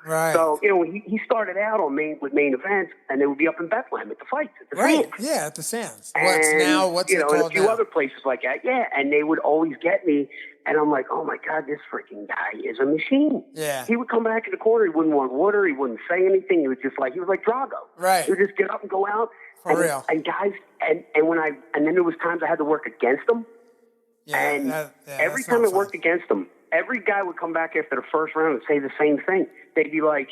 Right. So, he started out with main events, and they would be up in Bethlehem at the fights, at the Sands. Yeah, at the Sands. What's it called and a few now? other places like that, and they would always get me, and I'm like, oh my God, this freaking guy is a machine. Yeah. He would come back in the corner, he wouldn't want water, he wouldn't say anything, he was like Drago. Right. He would just get up and go out. For real. And guys, and then there was times I had to work against him. Yeah, and every time I worked against him, every guy would come back after the first round and say the same thing. They'd be like,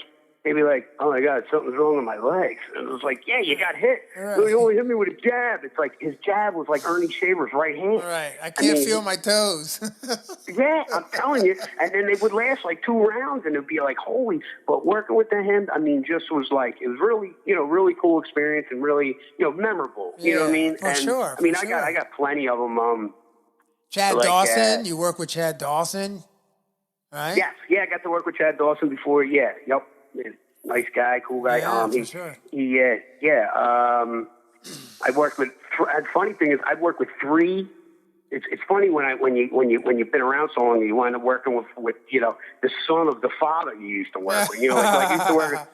oh my God, something's wrong with my legs. And it was like, yeah, you got hit. Right. He only hit me with a jab. It's like his jab was like Ernie Shaver's right hand. Right. I can't feel my toes. Yeah, I'm telling you. And then they would last like 2 rounds, and it'd be like, holy. But working with him, just was like, it was really, really cool experience and really, memorable. You know what I mean? For sure. I got plenty of them. Chad Dawson, you work with Chad Dawson, right? Yes, I got to work with Chad Dawson before. Yeah, yep, nice guy, cool guy. For sure. I worked with. The funny thing is, I've worked with 3. It's funny when you've been around so long, you wind up working with the son of the father you used to work with. Like you used to work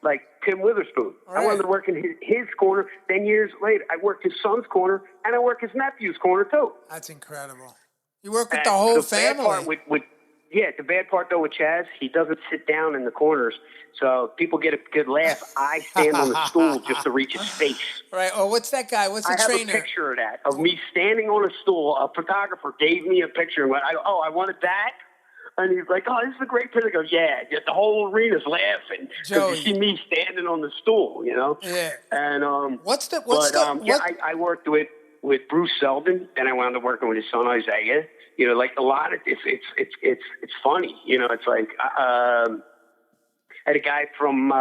like Tim Witherspoon. Right. I wanted to work in his corner. Then years later, I worked his son's corner, and I worked his nephew's corner too. That's incredible. You work with the whole family. The bad part though with Chaz, he doesn't sit down in the corners, so people get a good laugh. I stand on the stool just to reach his face. Right. Oh, what's that guy? What's the trainer? I have a picture of that, of me standing on a stool. A photographer gave me a picture and went, I wanted that. And he's like, oh, this is a great picture. I go, yeah, just the whole arena's laughing because you see me standing on the stool, Yeah. And I worked with Bruce Seldon, and I wound up working with his son Isaiah. Like a lot of it's funny. It's like I had a guy from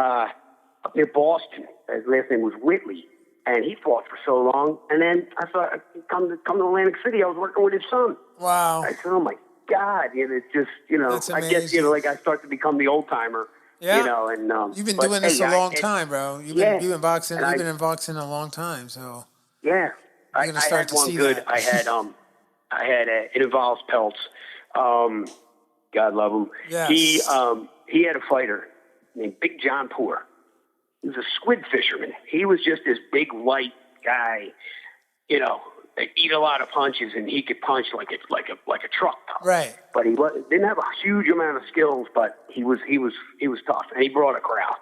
up near Boston. His last name was Whitley, and he fought for so long. And then I thought, come to Atlantic City, I was working with his son. Wow. I said, oh my God, it's just, I guess, like I start to become the old timer. Yeah. And you've been doing this a long time, bro. You've been boxing. You've been in boxing a long time, so yeah. You're gonna start to see that. I had it involves Peltz. God love him. Yes. He had a fighter named Big John Poor. He was a squid fisherman. He was just this big white guy, that eat a lot of punches, and he could punch like a truck top. Right. But he didn't have a huge amount of skills, but he was tough, and he brought a crowd,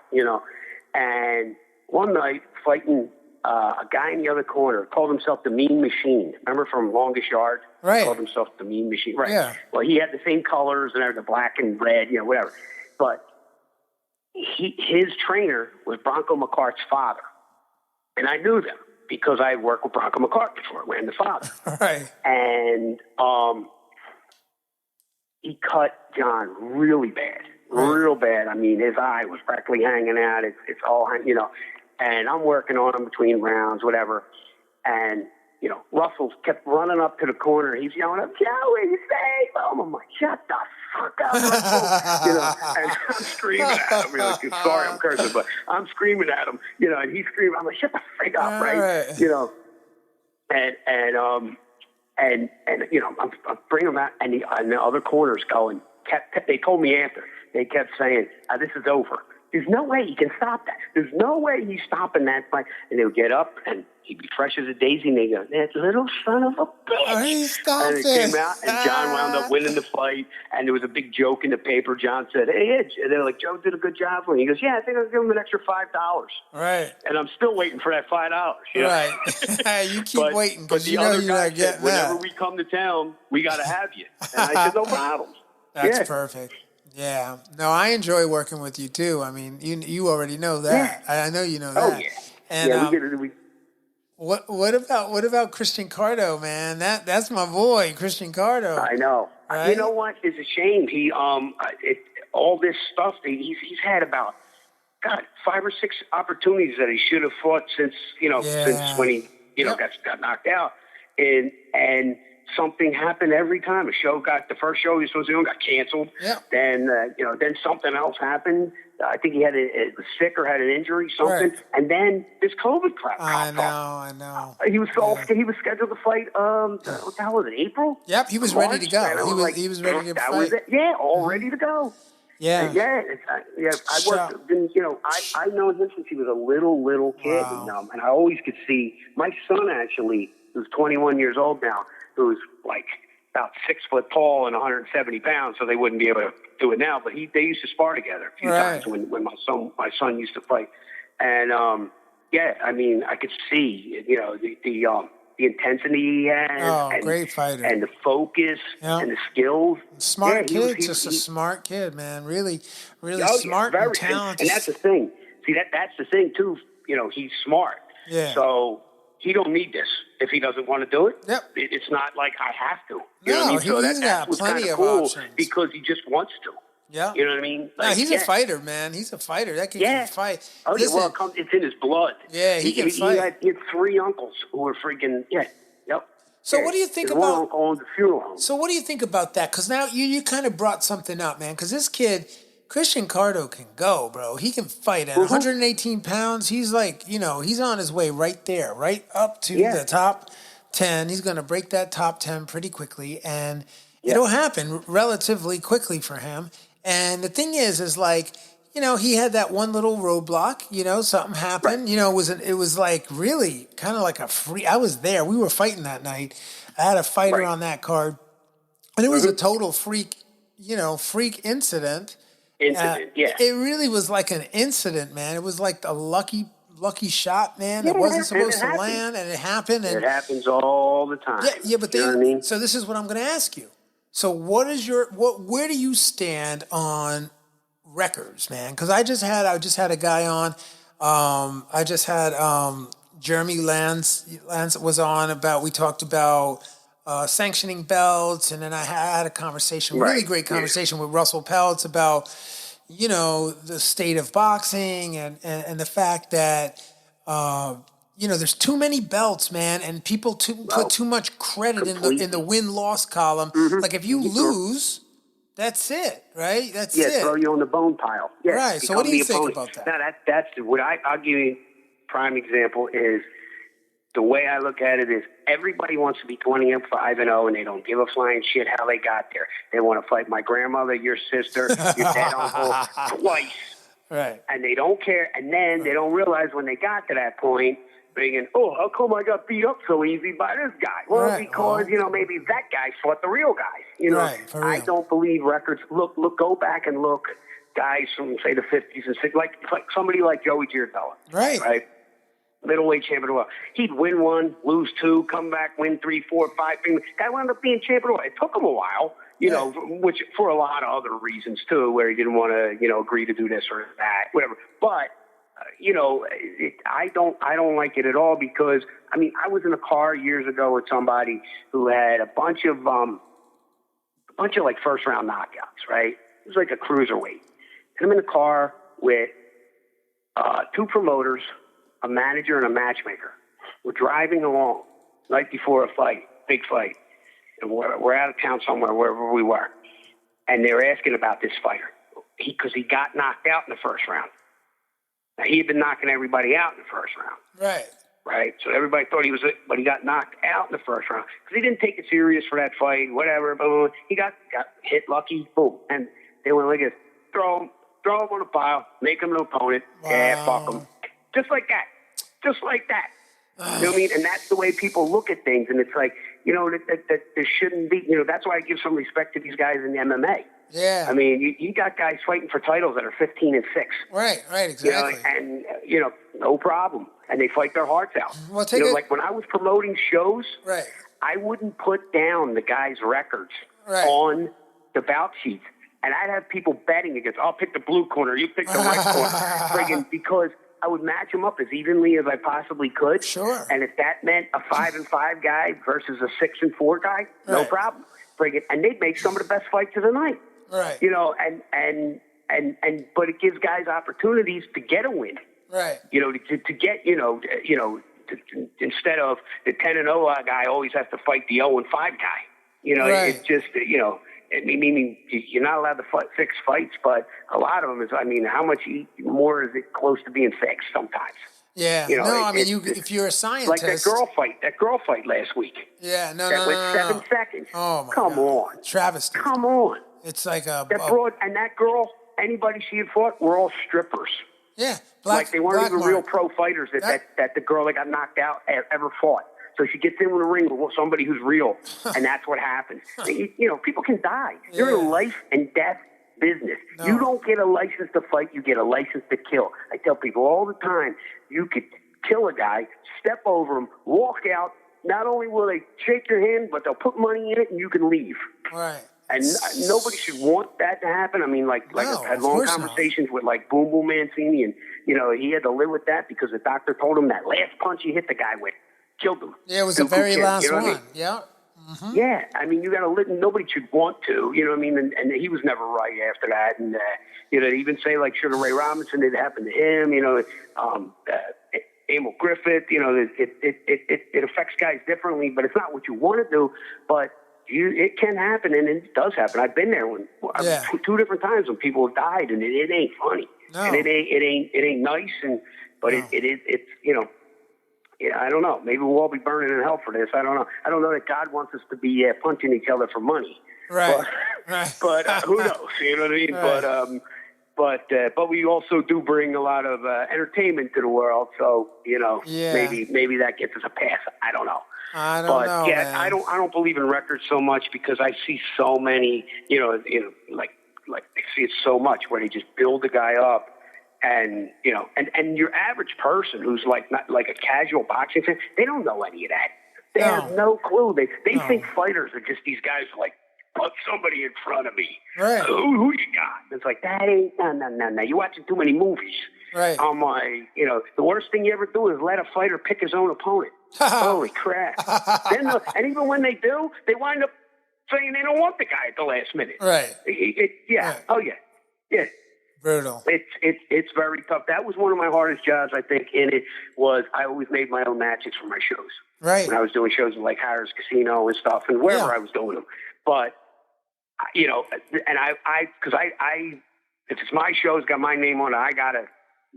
And one night, fighting a guy in the other corner, called himself the Mean Machine. Remember from Longest Yard? Right. He called himself the Mean Machine. Right. Yeah. Well, he had the same colors and everything, black and red, whatever. But his trainer was Bronco McCart's father, and I knew them because I had worked with Bronco McCart before, when the father. Right. And he cut John really bad, real bad. I mean, his eye was practically hanging out. It's all, and I'm working on him between rounds, whatever. And, Russell kept running up to the corner. He's yelling up, Joey, save him. I'm like, shut the fuck up, Russell. And I'm screaming at him. Sorry, I'm cursing, but I'm screaming at him, and he's screaming. I'm like, shut the fuck up, right? And I'm bringing him out, and the other corners going. They told me after. They kept saying, "This is over. There's no way he can stop that. There's no way he's stopping that fight." And they would get up, and he'd be fresh as a daisy, and they go, "That little son of a bitch!" Oh, he stopped and it came out, and John wound up winning the fight. And there was a big joke in the paper. John said, "Hey, Edge," and they're like, "Joe did a good job for him." He goes, "Yeah, I think I'll give him an extra $5." Right. And I'm still waiting for that $5. Right. You keep waiting because you're not getting that. Whenever we come to town, we got to have you. And I said, "No problem." That's perfect. Yeah. No, I enjoy working with you too. I mean, you already know that. Yeah. I know you know that. Oh yeah. And we get it. What about Christian Cardo, man? That's my boy, Christian Cardo. I know. Right? You know what? It's a shame. He all this stuff. He's had about 5 or 6 opportunities that he should have fought since since when he got knocked out, and something happened every time. The first show he was supposed to do got canceled. Yeah. Then then something else happened. I think he was sick or had an injury, something, and then this COVID crap. I know. He was he was scheduled to fight. What the hell was it? April? Yep, he was March? ready to go. He was ready to fight. Was it. Yeah, all ready to go. Yeah. I worked. I know him since he was a little kid, and I always could see my son actually, who's 21 years old now, who's like about 6 foot tall and 170 pounds, so they wouldn't be able to do it now. But they used to spar together a few times when my son used to fight, and I mean, I could see the intensity he had, and, great fighter, and the focus and the skills. Smart kid, just a smart kid, man. Really smart and talented. And that's the thing. See, that's the thing too. He's smart. Yeah. So he don't need this if he doesn't want to do it. Yep. It's not like I have to. You know what I mean? So that's got plenty of cool options because he just wants to. Yeah. You know what I mean? Like, he's a fighter, man. He's a fighter. That kid can fight. Oh, well, it's in his blood. Yeah, he can fight. He had 3 uncles who were freaking, yep. So what do you think about... One uncle owned the funeral home. So what do you think about that? Because now you kind of brought something up, man. Because this kid, Christian Cardo, can go, bro. He can fight. At 118 pounds, he's like, he's on his way right there, right up to the top 10. He's going to break that top 10 pretty quickly. And it'll happen relatively quickly for him. And the thing is like, he had that one little roadblock, something happened, right. it was like really kind of like I was there. We were fighting that night. I had a fighter on that card, and it was a total freak incident. It really was like an incident, man. It was like a lucky shot, man. It wasn't supposed to land, and it happened. And it happens all the time. Yeah, but you know what I mean? So this is what I'm going to ask you. So where do you stand on records, man? Because I just had a guy on. I just had Jeremy Lance was on we talked about sanctioning belts, and then I had a conversation, really great conversation with Russell Peltz about the state of boxing and the fact that, there's too many belts, man, and people put too much credit in the win-loss column. Mm-hmm. Like if you lose, that's it, right? That's it. Throw you on the bone pile. Yeah, right. So what do you think about that? Now that's what I'll give you. Prime example is the way I look at it is everybody wants to be 20-5-0, and they don't give a flying shit how they got there. They want to fight my grandmother, your sister, your dead uncle twice, right? And they don't care. And then they don't realize when they got to that point, thinking, "Oh, how come I got beat up so easy by this guy?" Well, because maybe that guy fought the real guys. Right, for real. I don't believe records. Look, go back and look. Guys from say the 50s and 60s, like somebody like Joey Giardello, right. Middleweight champion of the world. He'd win one, lose two, come back, win 3, 4, 5. Guy wound up being champion of the world. It took him a while, which for a lot of other reasons too, where he didn't want to, agree to do this or that, whatever. But I don't like it at all because I was in a car years ago with somebody who had a bunch of like first round knockouts. Right? It was like a cruiserweight, and I'm in the car with 2 promoters, a manager, and a matchmaker. We're driving along right before a fight, big fight. And we're out of town somewhere, wherever we were. And they were asking about this fighter because he got knocked out in the first round. Now, he had been knocking everybody out in the first round. Right? So everybody thought he was it, but he got knocked out in the first round because he didn't take it serious for that fight, whatever. But he got hit lucky, boom. And they went like this, throw him on a pile, make him an opponent. Wow. Yeah, fuck him. Just like that. You know what I mean? And that's the way people look at things. And it's like, that there shouldn't be, that's why I give some respect to these guys in the MMA. Yeah. I mean, you got guys fighting for titles that are 15-6. Right, exactly. And, no problem. And they fight their hearts out. Well, like when I was promoting shows, I wouldn't put down the guys' records on the bout sheets. And I'd have people betting against, I'll pick the blue corner, you pick the white corner. Because I would match them up as evenly as I possibly could. Sure. And if that meant a 5-5 guy versus a 6-4 guy, no problem. And they'd make some of the best fights of the night. Right. But it gives guys opportunities to get a win. Right. To get, instead of the 10-0 guy always has to fight the 0-5 guy. It's just, meaning you're not allowed to fight 6 fights, but a lot of them is, how much more is it close to being fixed sometimes? Yeah. If you're a scientist. Like that girl fight last week. Yeah, that went 7 seconds. Oh, my Come God. on. Travesty. Come on. It's like that girl, anybody she had fought, were all strippers. Yeah. They weren't even real pro fighters that the girl that got knocked out ever fought. So she gets in with a ring with somebody who's real, and that's what happens. People can die. You're in a life and death business. No. You don't get a license to fight. You get a license to kill. I tell people all the time, you could kill a guy, step over him, walk out. Not only will they shake your hand, but they'll put money in it, and you can leave. Right. And nobody should want that to happen. I've had long conversations with Boom Boom Mancini, and he had to live with that because the doctor told him that last punch he hit the guy with killed him. Yeah, it was the very last one. Yeah. Mm-hmm. Yeah, you got to live. Nobody should want to. And he was never right after that. And even say Sugar Ray Robinson, it happened to him. Emil Griffith. It affects guys differently, but it's not what you want to do. But it can happen, and it does happen. I've been there two different times when people have died, and it ain't funny, and it ain't nice, it's Yeah, I don't know. Maybe we'll all be burning in hell for this. I don't know. I don't know that God wants us to be punching each other for money. Right. But who knows? You know what I mean? Right. But we also do bring a lot of entertainment to the world. So maybe that gets us a pass. I don't know. I don't know. Yeah, man. I don't believe in records so much because I see so many. Like I see it so much where they just build the guy up. And your average person who's not like a casual boxing fan, they don't know any of that. They have no clue. They think fighters are just these guys who put somebody in front of me. Right. Who you got? It's like that ain't no. You're watching too many movies. Right. The worst thing you ever do is let a fighter pick his own opponent. Holy crap! And even when they do, they wind up saying they don't want the guy at the last minute. Right. Yeah. Right. Oh yeah. Yeah. Brutal. It's very tough. That was one of my hardest jobs, I think, in it was I always made my own matches for my shows. Right. When I was doing shows in like Harris Casino and stuff and wherever I was doing them. But, you know, and because if it's my show, it's got my name on it, I got to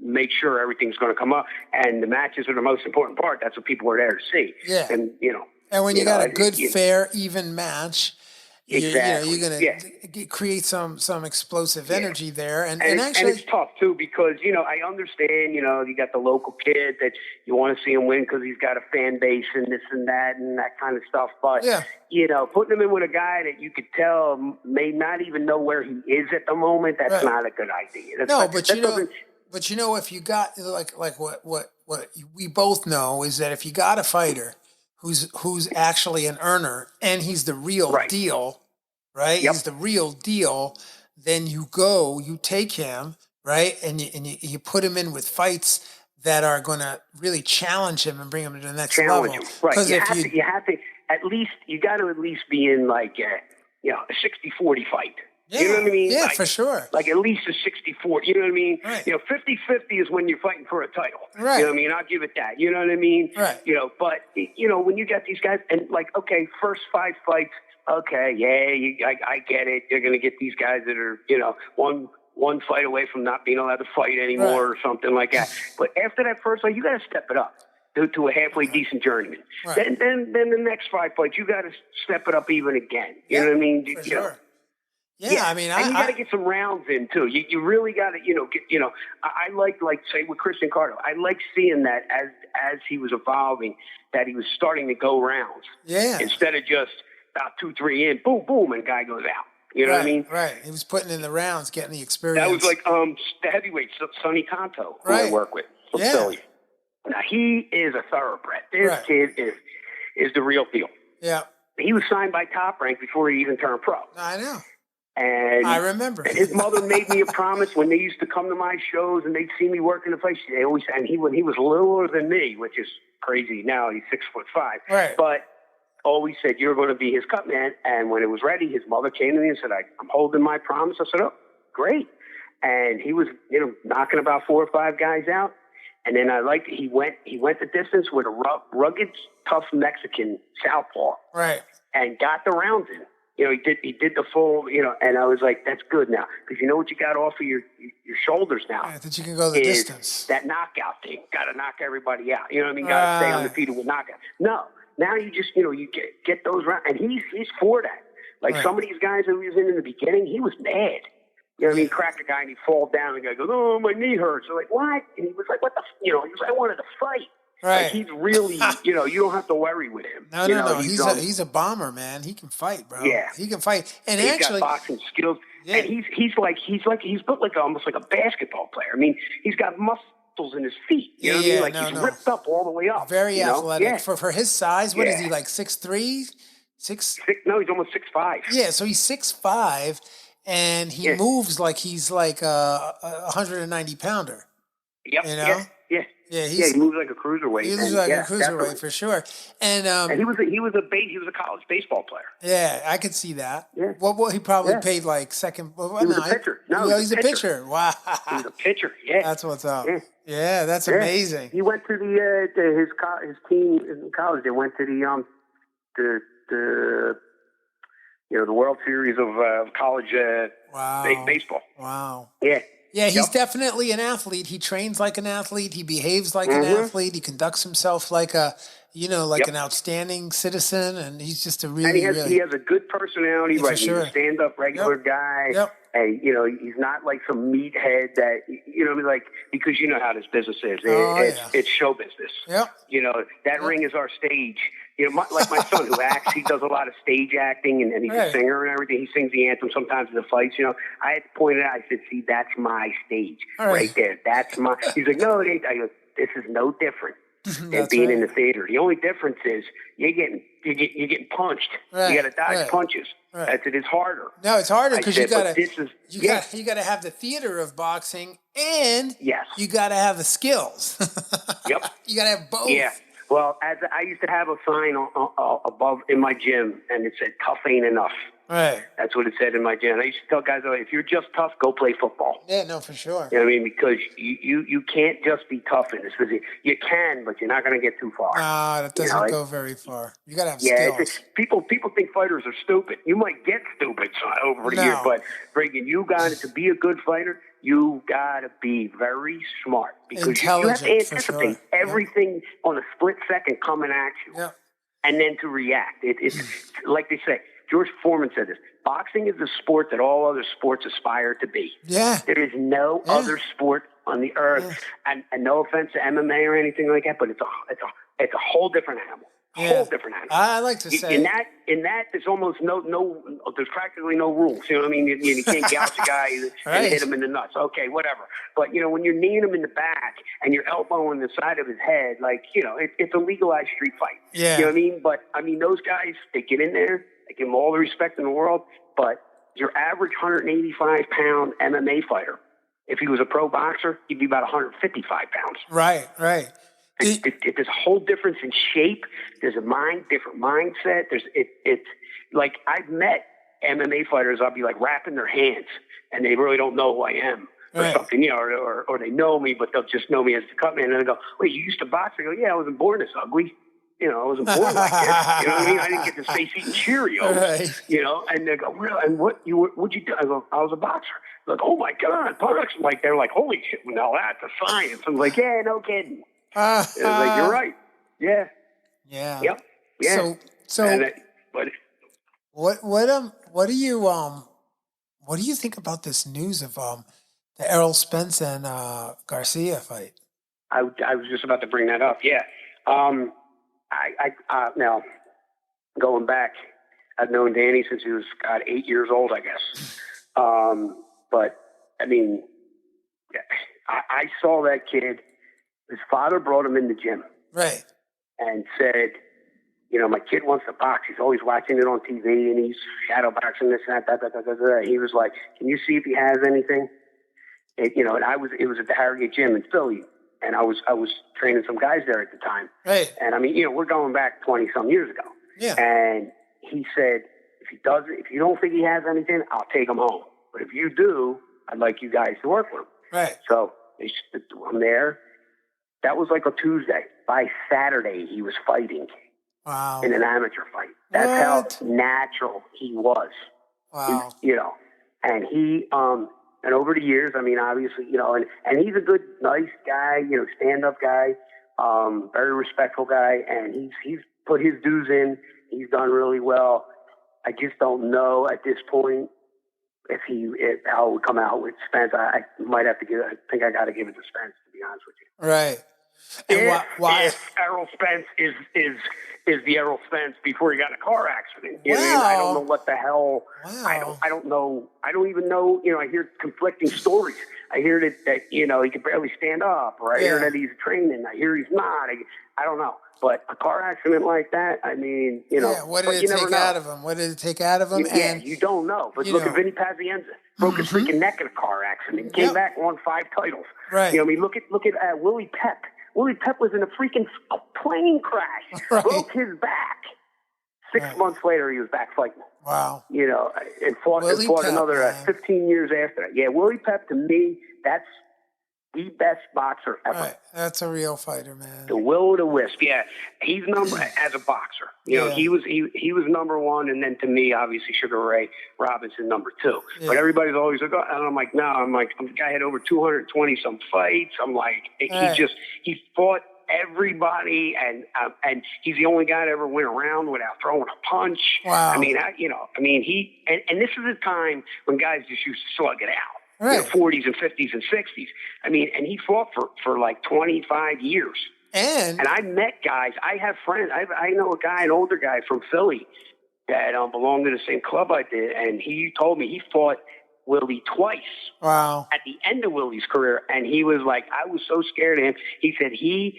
make sure everything's going to come up. And the matches are the most important part. That's what people are there to see. Yeah. And, you know. And when you got a good, fair, even match, exactly. you're going to create some explosive energy there. And actually, and it's tough, too, because, you know, I understand, you know, you got the local kid that you want to see him win because he's got a fan base and this and that kind of stuff. But, you know, putting him in with a guy that you could tell may not even know where he is at the moment, that's not a good idea. But you know, if you got, like what we both know is that if you got a fighter who's actually an earner and he's the real deal, right? Yep. He's the real deal. Then you take him, right? And you put him in with fights that are going to really challenge him and bring him to the next level. Right. You have to, you got to at least be in like a 60-40 fight. Yeah. You know what I mean? Yeah, like, for sure. Like at least a 60-40. You know what I mean? Right. You know, 50-50 is when you're fighting for a title. Right. You know what I mean? I'll give it that. You know what I mean? Right. You know, but, you know, when you got these guys and like, okay, first 5 fights, okay, I get it. You're going to get these guys that are, you know, one fight away from not being allowed to fight anymore or something like that. But after that first fight, you got to step it up to a halfway decent journeyman. Right. Then the next 5 fights, you got to step it up even again. You know what I mean? For sure. Yeah, I mean, and you got to get some rounds in too. You really got to, I like say with Christian Carter, I like seeing that as he was evolving, that he was starting to go rounds. Yeah. Instead of just about 2-3 in, boom, boom, and guy goes out. You know what I mean? Right. He was putting in the rounds, getting the experience. That was like the heavyweight Sonny Canto, who I work with from Philly. Now he is a thoroughbred. This kid is the real deal. Yeah. He was signed by Top Rank before he even turned pro. I know. And I remember. And his mother made me a promise when they used to come to my shows and they'd see me work in the place. They always, and when he was littler than me, which is crazy now, he's 6'5". Right. But always said, you're going to be his cut man. And when it was ready, his mother came to me and said, I'm holding my promise. I said, oh, great. And he was, knocking about 4 or 5 guys out. And then he went the distance with a rugged, tough Mexican southpaw. Right. And got the rounds in. He did the full, and I was like, that's good now. Because you know what you got off of your shoulders now? Yeah, that you can go the distance. That knockout thing. Got to knock everybody out. You know what I mean? Got to stay undefeated with knockout. No. Now you just, you get those rounds. And he's for that. Like some of these guys that he was in the beginning, he was mad. You know what I mean? Crack a guy and he'd fall down and the guy goes, oh, my knee hurts. They're like, what? And he was like, what the, he was like, I wanted to fight. Right. Like he's really, you don't have to worry with him. No. He's a bomber, man. He can fight, bro. Yeah. He can fight. And he's actually got boxing skills. Yeah. And he's built like almost like a basketball player. I mean, he's got muscles in his feet. You know what I mean? Like he's ripped up all the way up. Very athletic. Yeah. For his size, what is he, like 6'3"? No, he's almost 6'5". Yeah, so he's 6'5", and he moves like he's like a 190 pounder. Yep. Yeah, he moves like a cruiserweight. He moves like a cruiserweight for sure. And he was a college baseball player. Yeah, I could see that. Yeah. Well, he probably paid like second. Well, he was a pitcher. No, he's a pitcher. Wow. He was a pitcher. Yeah. That's what's up. Yeah, that's amazing. He went to his team in college. They went to the World Series of college baseball. Wow. Yeah. Yeah, he's definitely an athlete. He trains like an athlete. He behaves like an athlete. He conducts himself like an outstanding citizen, and he's just a really, and he has a good personality. Yeah, right, he's a stand-up regular guy. Yep. And he's not like some meathead that like, because you know how this business is. It's show business. Yep. That ring is our stage. Like my son who acts, he does a lot of stage acting, and he's a singer and everything. He sings the anthem sometimes in the fights. I had to point it out. I said, "See, that's my stage right there. That's my." He's like, "No, it ain't." I go, "This is no different than being in the theater. The only difference is you're getting punched. Right. You got to dodge punches. Right. That's it. It's harder. No, it's harder because you got to have the theater of boxing, and yes, you got to have the skills. Yep. You got to have both. Yeah. Well, I used to have a sign above in my gym, and it said "Tough ain't enough." Right. That's what it said in my gym. I used to tell guys, "Oh, if you're just tough, go play football." Yeah, no, for sure. You know what I mean? Because you can't just be tough in this. You can, but you're not going to get too far. That doesn't go very far. You got to have skills. People think fighters are stupid. You might get stupid over the years, but Reagan, you got to be a good fighter. You got to be very smart because you have to anticipate everything on a split second coming at you, and then to react. It's like they say. George Foreman said this. Boxing is the sport that all other sports aspire to be. Yeah. There is no other sport on the earth, and no offense to MMA or anything like that, but it's a whole different animal. Whole different animal. I like to say in that there's almost there's practically no rules. You know what I mean? You can't gouge a guy and hit him in the nuts. Okay, whatever. But when you're kneeing him in the back and you're elbowing the side of his head, it's a legalized street fight. Yeah. You know what I mean? But those guys, they get in there. I give him all the respect in the world, but your average 185-pound MMA fighter, if he was a pro boxer, he'd be about 155 pounds. Right. There's a whole difference in shape. There's a different mindset. It's like I've met MMA fighters. I'll be like wrapping their hands, and they really don't know who I am or something, or they know me, but they'll just know me as the Cutman. And they go, "Wait, you used to box?" I go, "Yeah, I wasn't born this ugly." I wasn't born like this. You know what I mean? I didn't get to face eating Cheerios. Right. And they go, "Really? And what'd you do?" I go, "I was a boxer." They're like, "Oh my God, boxing!" They're like, "Holy shit! Now that's a science." I'm like, "Yeah, no kidding." Like, "You're right." Yeah. Yeah. Yep. Yeah. So. What do you think about this news of the Errol Spence and Garcia fight? I was just about to bring that up. Yeah. Now, going back, I've known Danny since he was 8 years old, I guess. But I mean, I saw that kid. His father brought him in the gym, right, and said, "My kid wants to box. He's always watching it on TV, and he's shadow boxing this and that." He was like, "Can you see if he has anything?" And it was at the Harrogate gym in Philly. And I was training some guys there at the time. Right. And I mean, we're going back 20-some years ago. Yeah. And he said, if you don't think he has anything, I'll take him home. But if you do, I'd like you guys to work with him. Right. So I'm there. That was like a Tuesday. By Saturday, he was fighting. Wow. In an amateur fight. That's how natural he was. Wow. And he, and over the years, I mean, obviously, and he's a good, nice guy, stand-up guy, very respectful guy, and he's put his dues in. He's done really well. I just don't know at this point how it would come out with Spence. I might have to I think I got to give it to Spence, to be honest with you. Right. And why? If Errol Spence is the Errol Spence before he got in a car accident. I don't know what the hell. Wow. I don't know. I don't even know. I hear conflicting stories. I hear that he can barely stand up, or I hear that he's training. I hear he's not. I don't know. But a car accident like that, I mean, what did it take out of him? What did it take out of him? You don't know. But look at Vinny Pazienza. Broke his freaking neck in a car accident. Came back, won 5 titles. Right. Look at Willie Pep. Willie Pep was in a freaking plane crash. Right. Broke his back. 6 months later, he was back fighting. Wow. And fought another 15 years after that. Yeah, Willie Pep, to me, that's the best boxer ever. Right. That's a real fighter, man. The will o' the wisp. Yeah, he's as a boxer. He was number one, and then to me, obviously, Sugar Ray Robinson number 2. Yeah. But everybody's always like, oh, and I'm like, no, the guy had over 220 some fights. I'm like, he fought everybody, and he's the only guy to ever win a round without throwing a punch. Wow. I mean, he and this is a time when guys just used to slug it out. Right. 40s and 50s and 60s. I mean, and he fought for like 25 years. And I met guys. I have friends. I know a guy, an older guy from Philly that belonged to the same club I did, and he told me he fought Willie twice. Wow. At the end of Willie's career, and he was like, I was so scared of him. He said he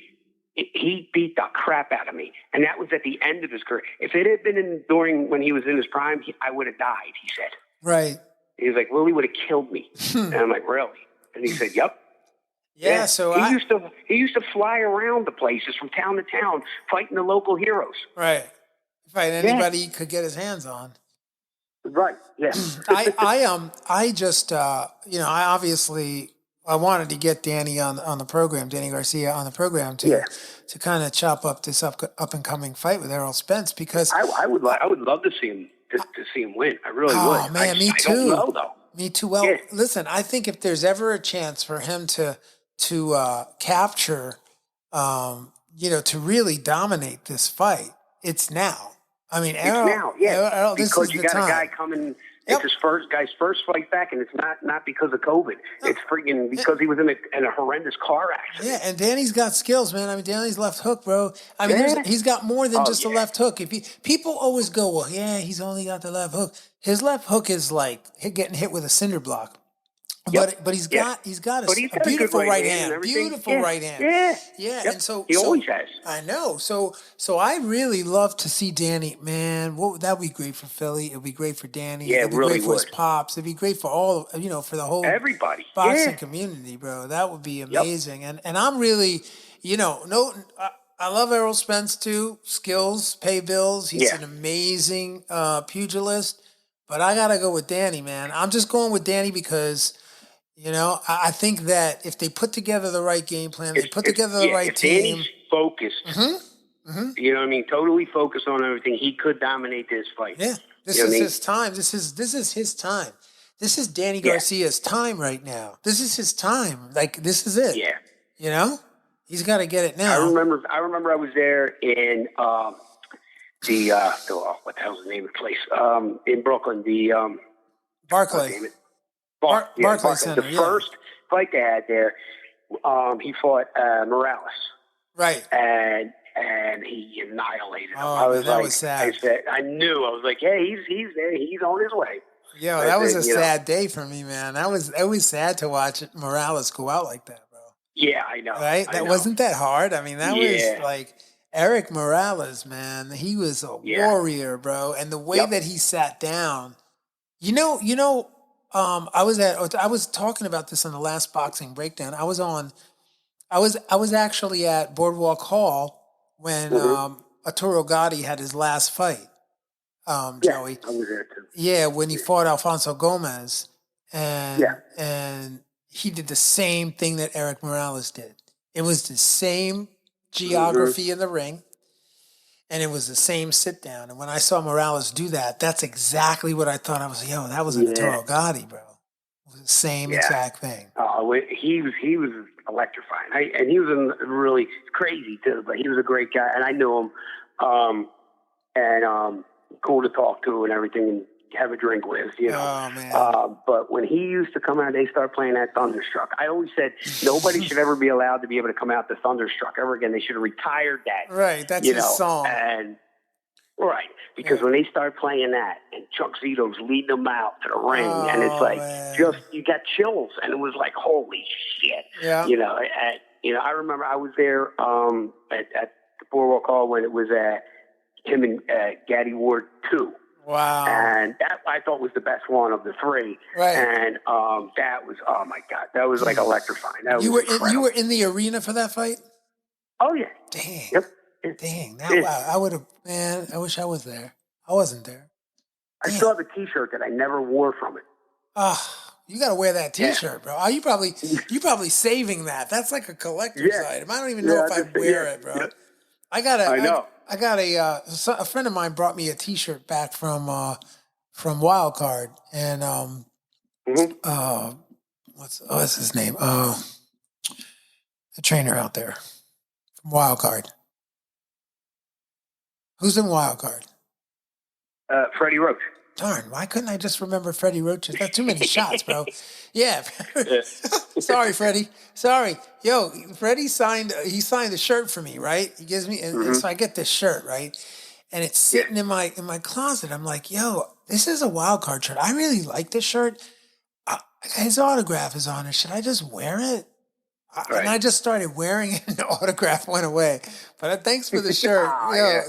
beat the crap out of me, and that was at the end of his career. If it had been during when he was in his prime, I would have died, he said. Right. He was like, Willie would have killed me. And I'm like, really? And he said, yep. Yeah, so he used to fly around the places from town to town, fighting the local heroes. Right. Fight anybody he could get his hands on. Right. Yeah. I just I wanted to get Danny on the program, Danny Garcia on the program to kind of chop up this up and coming fight with Errol Spence, because I would love to see him win. I really would. Oh man, me too. I don't know though. Me too. Well, listen, I think if there's ever a chance for him to capture, to really dominate this fight, it's now. I mean, Errol, Errol, this because is you the got time. a guy coming. It's his first fight back, and it's not because of COVID. No. It's freaking because he was in a horrendous car accident. Yeah, and Danny's got skills, man. I mean, Danny's left hook, bro. I mean, he's got more than just a left hook. People always go, well, yeah, he's only got the left hook. His left hook is like getting hit with a cinder block. But he's got a beautiful right hand. Beautiful right hand. Yeah. Yep. And so he always has. I know. So I really love to see Danny, man. That would be great for Philly. It would be great for Danny. Yeah, it'd be great for his pops. It'd be great for all, for the whole everybody boxing community, bro. That would be amazing. Yep. And I'm really, I love Errol Spence too. Skills pay bills. He's an amazing pugilist. But I gotta go with Danny, man. I'm just going with Danny because I think that if they put together the right game plan, they put together the right team. Danny's focused. You know what I mean? Totally focused on everything. He could dominate this fight. Yeah, this is his time. This is his time. This is Danny Garcia's time right now. This is his time. Like, this is it. Yeah. He's got to get it now. I remember I was there in what the hell's the name of the place? In Brooklyn, the Barclay. Barclays Center. The first fight they had there, he fought Morales. Right. And he annihilated him. That was sad. I knew. I was like, hey, he's there. He's on his way. Yo, that was a sad day for me, man. It was sad to watch Morales go out like that, bro. Yeah, I know. Right? That wasn't that hard. I mean, that was like Eric Morales, man. He was a warrior, bro. And the way that he sat down, I was talking about this on the last boxing breakdown. I was actually at Boardwalk Hall when Arturo Gatti had his last fight. Joey. I was there too. Yeah, when he fought Alfonso Gomez, and he did the same thing that Eric Morales did. It was the same geography in the ring. And it was the same sit down. And when I saw Morales do that, that's exactly what I thought. I was like, that was an Arturo Gatti, bro. It was the same exact thing. He was electrifying. And he was really crazy too, but he was a great guy. And I knew him. And cool to talk to and everything and have a drink with, Oh, man. But when he used to come out, they start playing that Thunderstruck. I always said nobody should ever be allowed to be able to come out the Thunderstruck ever again. They should have retired that. Right, that's his song. And because when they start playing that and Chuck Zito's leading them out to the ring, and it's like you got chills, and it was like holy shit. Yeah. I remember I was there at the Boardwalk Hall when it was him and Gatti Ward 2. Wow. And that I thought was the best one of the three. Right. And that was, oh my God, that was like electrifying. That you were in the arena for that fight? Oh yeah. Dang. Yep. Dang. I would have, man, I wish I was there. I wasn't there. Damn. I still have a t-shirt that I never wore from it. You got to wear that t-shirt, bro. You probably saving that. That's like a collector's item. I don't even know if I'd wear it, bro. Yeah. I got a friend of mine brought me a T-shirt back from Wild Card, and what's his name? The trainer out there from Wild Card. Who's in Wild Card? Freddie Roach. Darn, why couldn't I just remember Freddie Roach's? That's too many shots, bro. Yeah. Sorry, Freddie. Sorry. Yo, Freddie signed a shirt for me, right? He gives me, and so I get this shirt, right? And it's sitting in my closet. I'm like, yo, this is a Wild Card shirt. I really like this shirt. His autograph is on it. Should I just wear it? And I just started wearing it, and the autograph went away. But thanks for the shirt.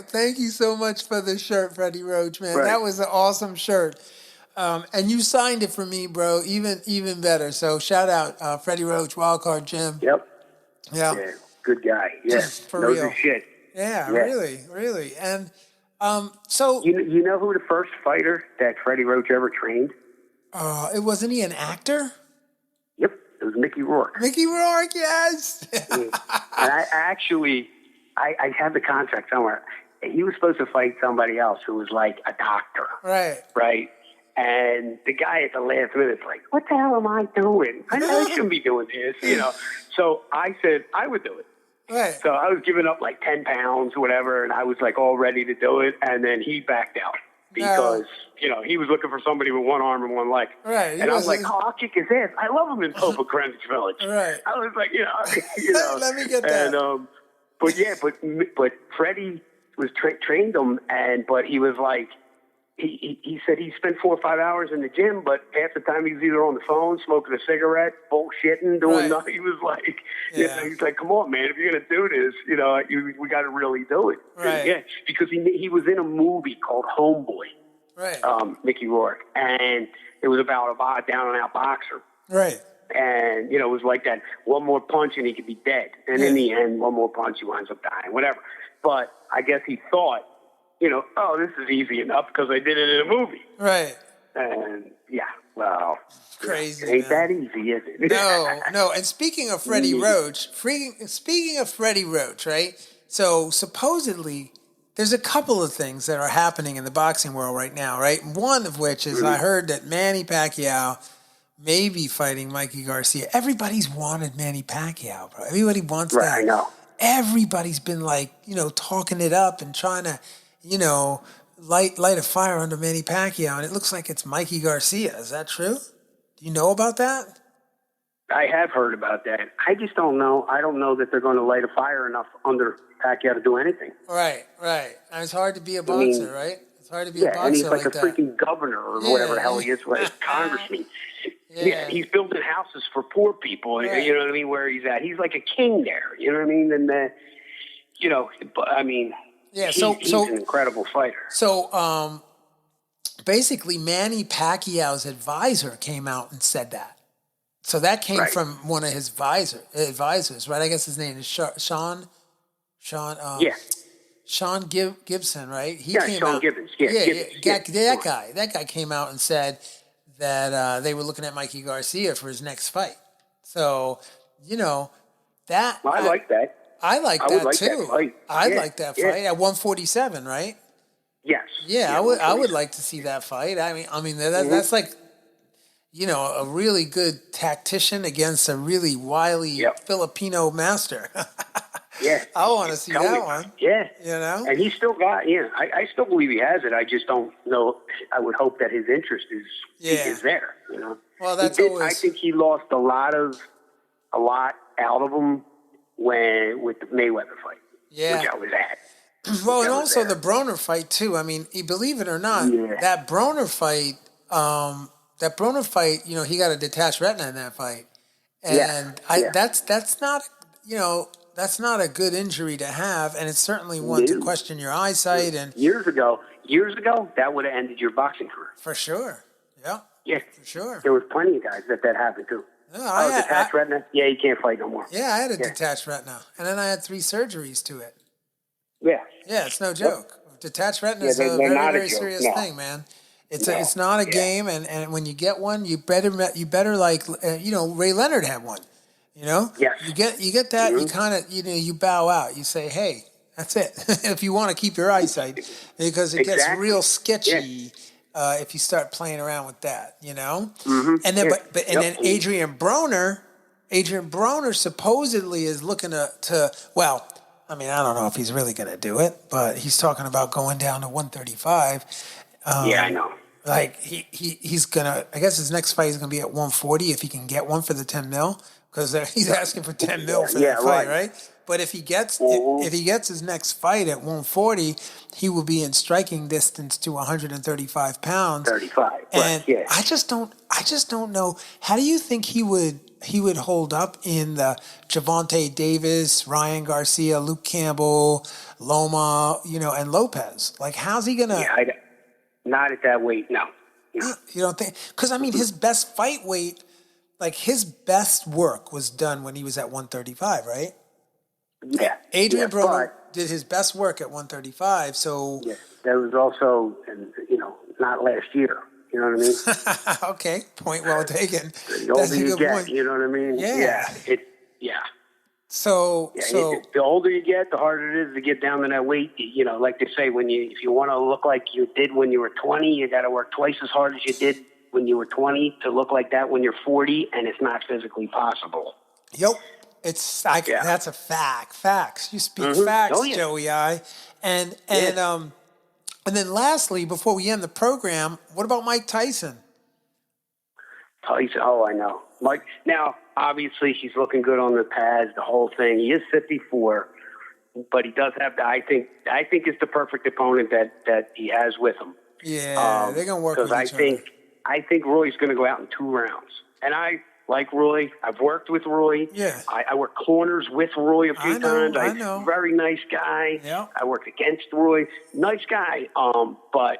Thank you so much for the shirt, Freddie Roach, man. Right. That was an awesome shirt. And you signed it for me, bro. Even better. So shout out Freddie Roach, Wildcard Jim. Yep. Yeah. Good guy. Yeah. For knows real. his shit. Yeah, really. And so you know who the first fighter that Freddie Roach ever trained? it wasn't he an actor? Yep. It was Mickey Rourke. Mickey Rourke, yes. And I have the contract somewhere. He was supposed to fight somebody else who was like a doctor. Right. And the guy at the last minute's like, what the hell am I doing? I shouldn't be doing this, So I said I would do it. Right. So I was giving up like 10 pounds, whatever, and I was like all ready to do it. And then he backed out because, he was looking for somebody with one arm and one leg. Right. And I was like, I'll kick his ass. I love him in Popa Greenwich Village. Right. I was like, Let me get that. And, but Freddie was trained him, but he was like, he said he spent 4 or 5 hours in the gym, but half the time he was either on the phone, smoking a cigarette, bullshitting, doing nothing. He was like, he's like, come on, man, if you're going to do this, we got to really do it. Right. Yeah, because he was in a movie called Homeboy, right? Mickey Rourke, and it was about a down and out boxer. Right. And, it was like that, one more punch and he could be dead. And in the end, one more punch, he winds up dying, whatever. But I guess he thought, this is easy enough because I did it in a movie. Right. And, well. Crazy. It ain't that easy, is it? No. And speaking of Freddie Roach, right? So supposedly there's a couple of things that are happening in the boxing world right now, right? One of which is I heard that Manny Pacquiao may be fighting Mikey Garcia. Everybody's wanted Manny Pacquiao, bro. Everybody wants that. I know. Everybody's been talking it up and trying to, light a fire under Manny Pacquiao, and it looks like it's Mikey Garcia. Is that true? Do you know about that? I have heard about that. I just don't know. I don't know that they're going to light a fire enough under Pacquiao to do anything. Right. And it's hard to be a boxer, right? It's hard to be a boxer and he's like a that. Freaking governor or whatever the hell he is, congressman. Yeah, he's building houses for poor people. Right. You know what I mean? Where he's at, he's like a king there. You know what I mean? And but I mean, he's an incredible fighter. So, basically, Manny Pacquiao's advisor came out and said that. So that came from one of his advisors, right? I guess his name is Sean. Sean Gibson, right? He came Sean out, Gibbons. That guy came out and said that they were looking at Mikey Garcia for his next fight. So, that... Well, I like that. I like that, too. I'd like that fight at 147, right? Yes. Yeah, I would like to see that fight. I mean, that's like, a really good tactician against a really wily Filipino master. Yeah. I want to see that one. Yeah. And he's still got, I still believe he has it. I just don't know. I would hope that his interest is there, Well, that's I think he lost a lot out of him with the Mayweather fight. Yeah. Which I was at. Well, and also the Broner fight, too. I mean, believe it or not, that Broner fight, he got a detached retina in that fight. And that's not, that's not a good injury to have, and it's certainly one to question your eyesight. And years ago, that would have ended your boxing career. For sure. Yeah. Yeah. For sure. There was plenty of guys that happened to. Detached retina? Yeah, you can't fight no more. Yeah, I had a detached retina, and then I had 3 surgeries to it. Yeah. Yeah, it's no joke. Detached retina is a very, very serious thing, man. It's not a game, and when you get one, you better like Ray Leonard had one. Yes. You get that, you kind of you bow out. You say, hey, that's it. If you want to keep your eyesight, because it gets real sketchy if you start playing around with that, Mm-hmm. And then then Adrian Broner supposedly is looking to I mean, I don't know if he's really going to do it, but he's talking about going down to 135. I know. Like he's gonna. I guess his next fight is gonna be at 140 if he can get one for the 10 mil, because he's asking for 10 mil for that fight, right? But if he gets his next fight at 140, he will be in striking distance to 135 pounds. 35, and I just don't know. How do you think he would hold up in the Gervonta Davis, Ryan Garcia, Luke Campbell, Loma, and Lopez? Like, how's he gonna? Not at that weight, no. You don't think? Because I mean, his best fight weight, like his best work was done when he was at 135, right? Yeah. Adrian Broner did his best work at 135. So yeah, that was also, not last year. You know what I mean? Okay, point well taken. The older you get, point. you know what I mean? Yeah. So the older you get, the harder it is to get down to that weight. You know, like they say, if you want to look like you did when you were 20, you got to work twice as hard as you did when you were 20 to look like that when you're 40, and it's not physically possible. Yep. That's a fact. Facts. You speak facts, Joey I. And then lastly, before we end the program, what about Mike Tyson? Tyson, I know. Mike, now, obviously, he's looking good on the pads, the whole thing. He is 54, but he does have I think it's the perfect opponent that he has with him. Yeah, they're going to work with each other. I think Roy's going to go out in 2 rounds. And I like Roy. I've worked with Roy. Yeah. I worked corners with Roy a few times. I know. Very nice guy. Yeah. I worked against Roy. Nice guy. But,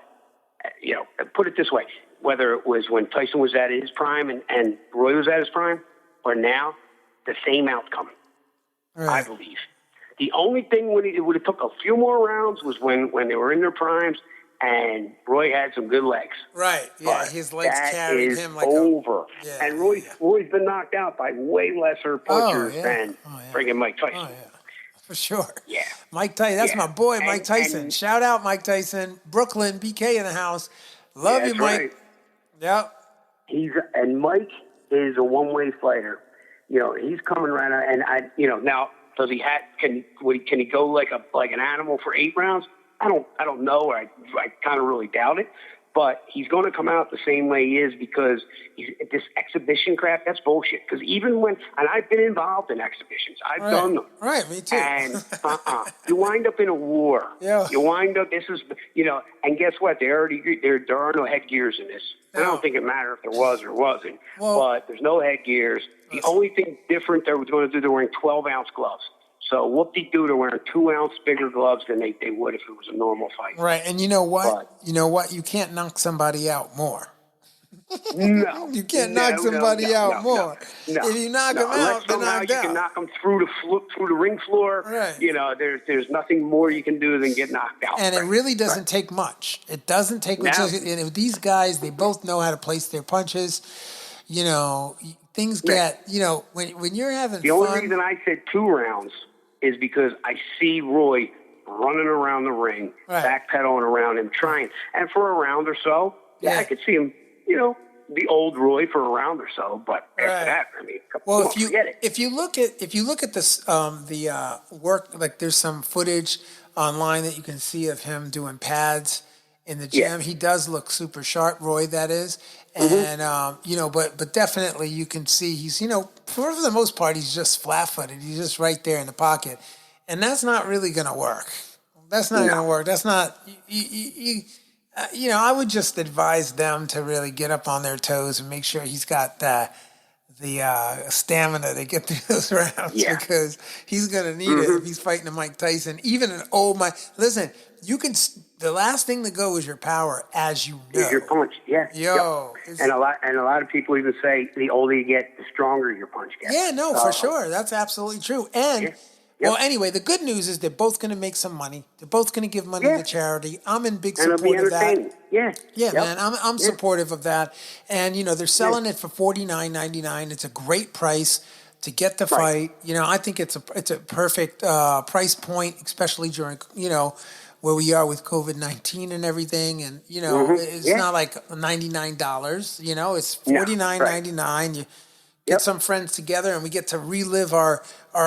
put it this way. Whether it was when Tyson was at his prime and Roy was at his prime, or now, the same outcome, I believe. The only thing it would have took a few more rounds was when they were in their primes and Roy had some good legs. Right, yeah, but his legs carried him like over. And Roy's been knocked out by way lesser punchers than friggin' Mike Tyson. Oh, yeah. For sure. Yeah. Mike Tyson, that's my boy, Mike Tyson. Shout out, Mike Tyson. Brooklyn, BK in the house. Love you, Mike. Right. Yep. Mike is a one-way fighter. He's coming right out, and now does he can he go like an animal for 8 rounds? I don't know. I kind of really doubt it. But he's going to come out the same way he is because this exhibition crap, that's bullshit. Because even and I've been involved in exhibitions. I've done them. Right, me too. And you wind up in a war. Yeah. You wind up, and guess what? There are no headgears in this. No. I don't think it mattered if there was or wasn't. Well, but there's no headgears. The only thing different they were going to do, they're wearing 12-ounce gloves. So whoop-de-doo, they're wearing 2-ounce bigger gloves than they would if it was a normal fight. Right, and you know what? You can't knock somebody out more. No. You can't knock somebody out more. No. If you knock them out, they're knocked you out. can knock them through the ring floor. Right. There's nothing more you can do than get knocked out. And it really doesn't take much. It doesn't take much. And these guys, they both know how to place their punches. Things get, when you're having fun. The only reason I said 2 rounds is because I see Roy running around the ring, backpedaling around him, trying. And for a round or so, I could see him, the old Roy for a round or so. But after that, I mean, if you look at this, the work, like there's some footage online that you can see of him doing pads in the gym. Yeah. He does look super sharp, Roy, that is. And, but definitely you can see he's, for the most part, he's just flat-footed. He's just right there in the pocket. And that's not really going to work. That's not going to work. That's not, I would just advise them to really get up on their toes and make sure he's got the stamina to get through those rounds because he's going to need it if he's fighting a Mike Tyson. Even an old Mike. Listen, the last thing to go is your power, as you know. Is your punch, yeah. And a lot of people even say the older you get, the stronger your punch gets. Yeah, no, for sure. That's absolutely true. And, well, anyway, the good news is they're both going to make some money. They're both going to give money to charity. I'm in big support of that. Yeah, man, I'm supportive of that. And, they're selling it for $49.99. It's a great price to get the fight. I think it's a perfect price point, especially during, where we are with COVID-19 and everything. And, it's not like $99, it's $49.99. You get some friends together and we get to relive our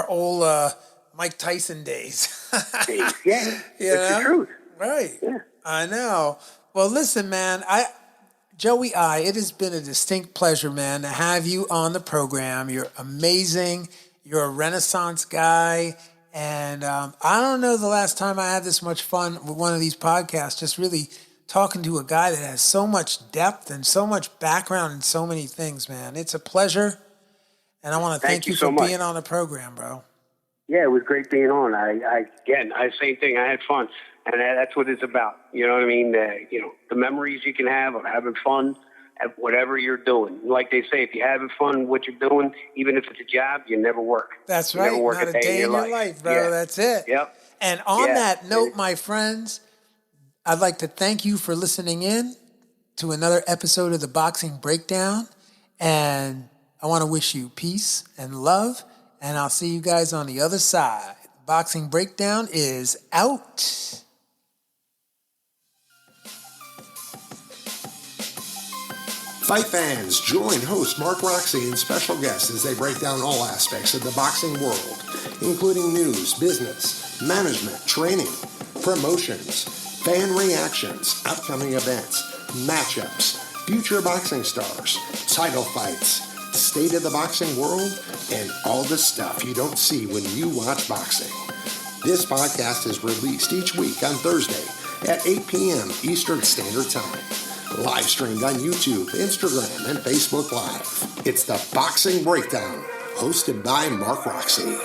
old Mike Tyson days. That's the truth. Right. Yeah. I know. Well, listen, man, Joey it has been a distinct pleasure, man, to have you on the program. You're amazing. You're a Renaissance guy. And I don't know the last time I had this much fun with one of these podcasts, just really talking to a guy that has so much depth and so much background in so many things, man. It's a pleasure. And I want to thank you for being on the program, bro. Yeah, it was great being on. Same thing. I had fun. And that's what it's about. You know what I mean? The memories you can have of having fun at whatever you're doing. Like they say, if you're having fun what you're doing, even if it's a job, you never work. That's right. Never work Not a day in your life, bro. Yeah. That's it. Yep. And on that note, my friends, I'd like to thank you for listening in to another episode of the Boxing Breakdown. And I want to wish you peace and love. And I'll see you guys on the other side. Boxing Breakdown is out. Fight fans, join host Mark Roxey and special guests as they break down all aspects of the boxing world, including news, business, management, training, promotions, fan reactions, upcoming events, matchups, future boxing stars, title fights, state of the boxing world, and all the stuff you don't see when you watch boxing. This podcast is released each week on Thursday at 8 p.m. Eastern Standard Time. Live streamed on YouTube, Instagram, and Facebook Live. It's the Boxing Breakdown, hosted by Mark Roxey.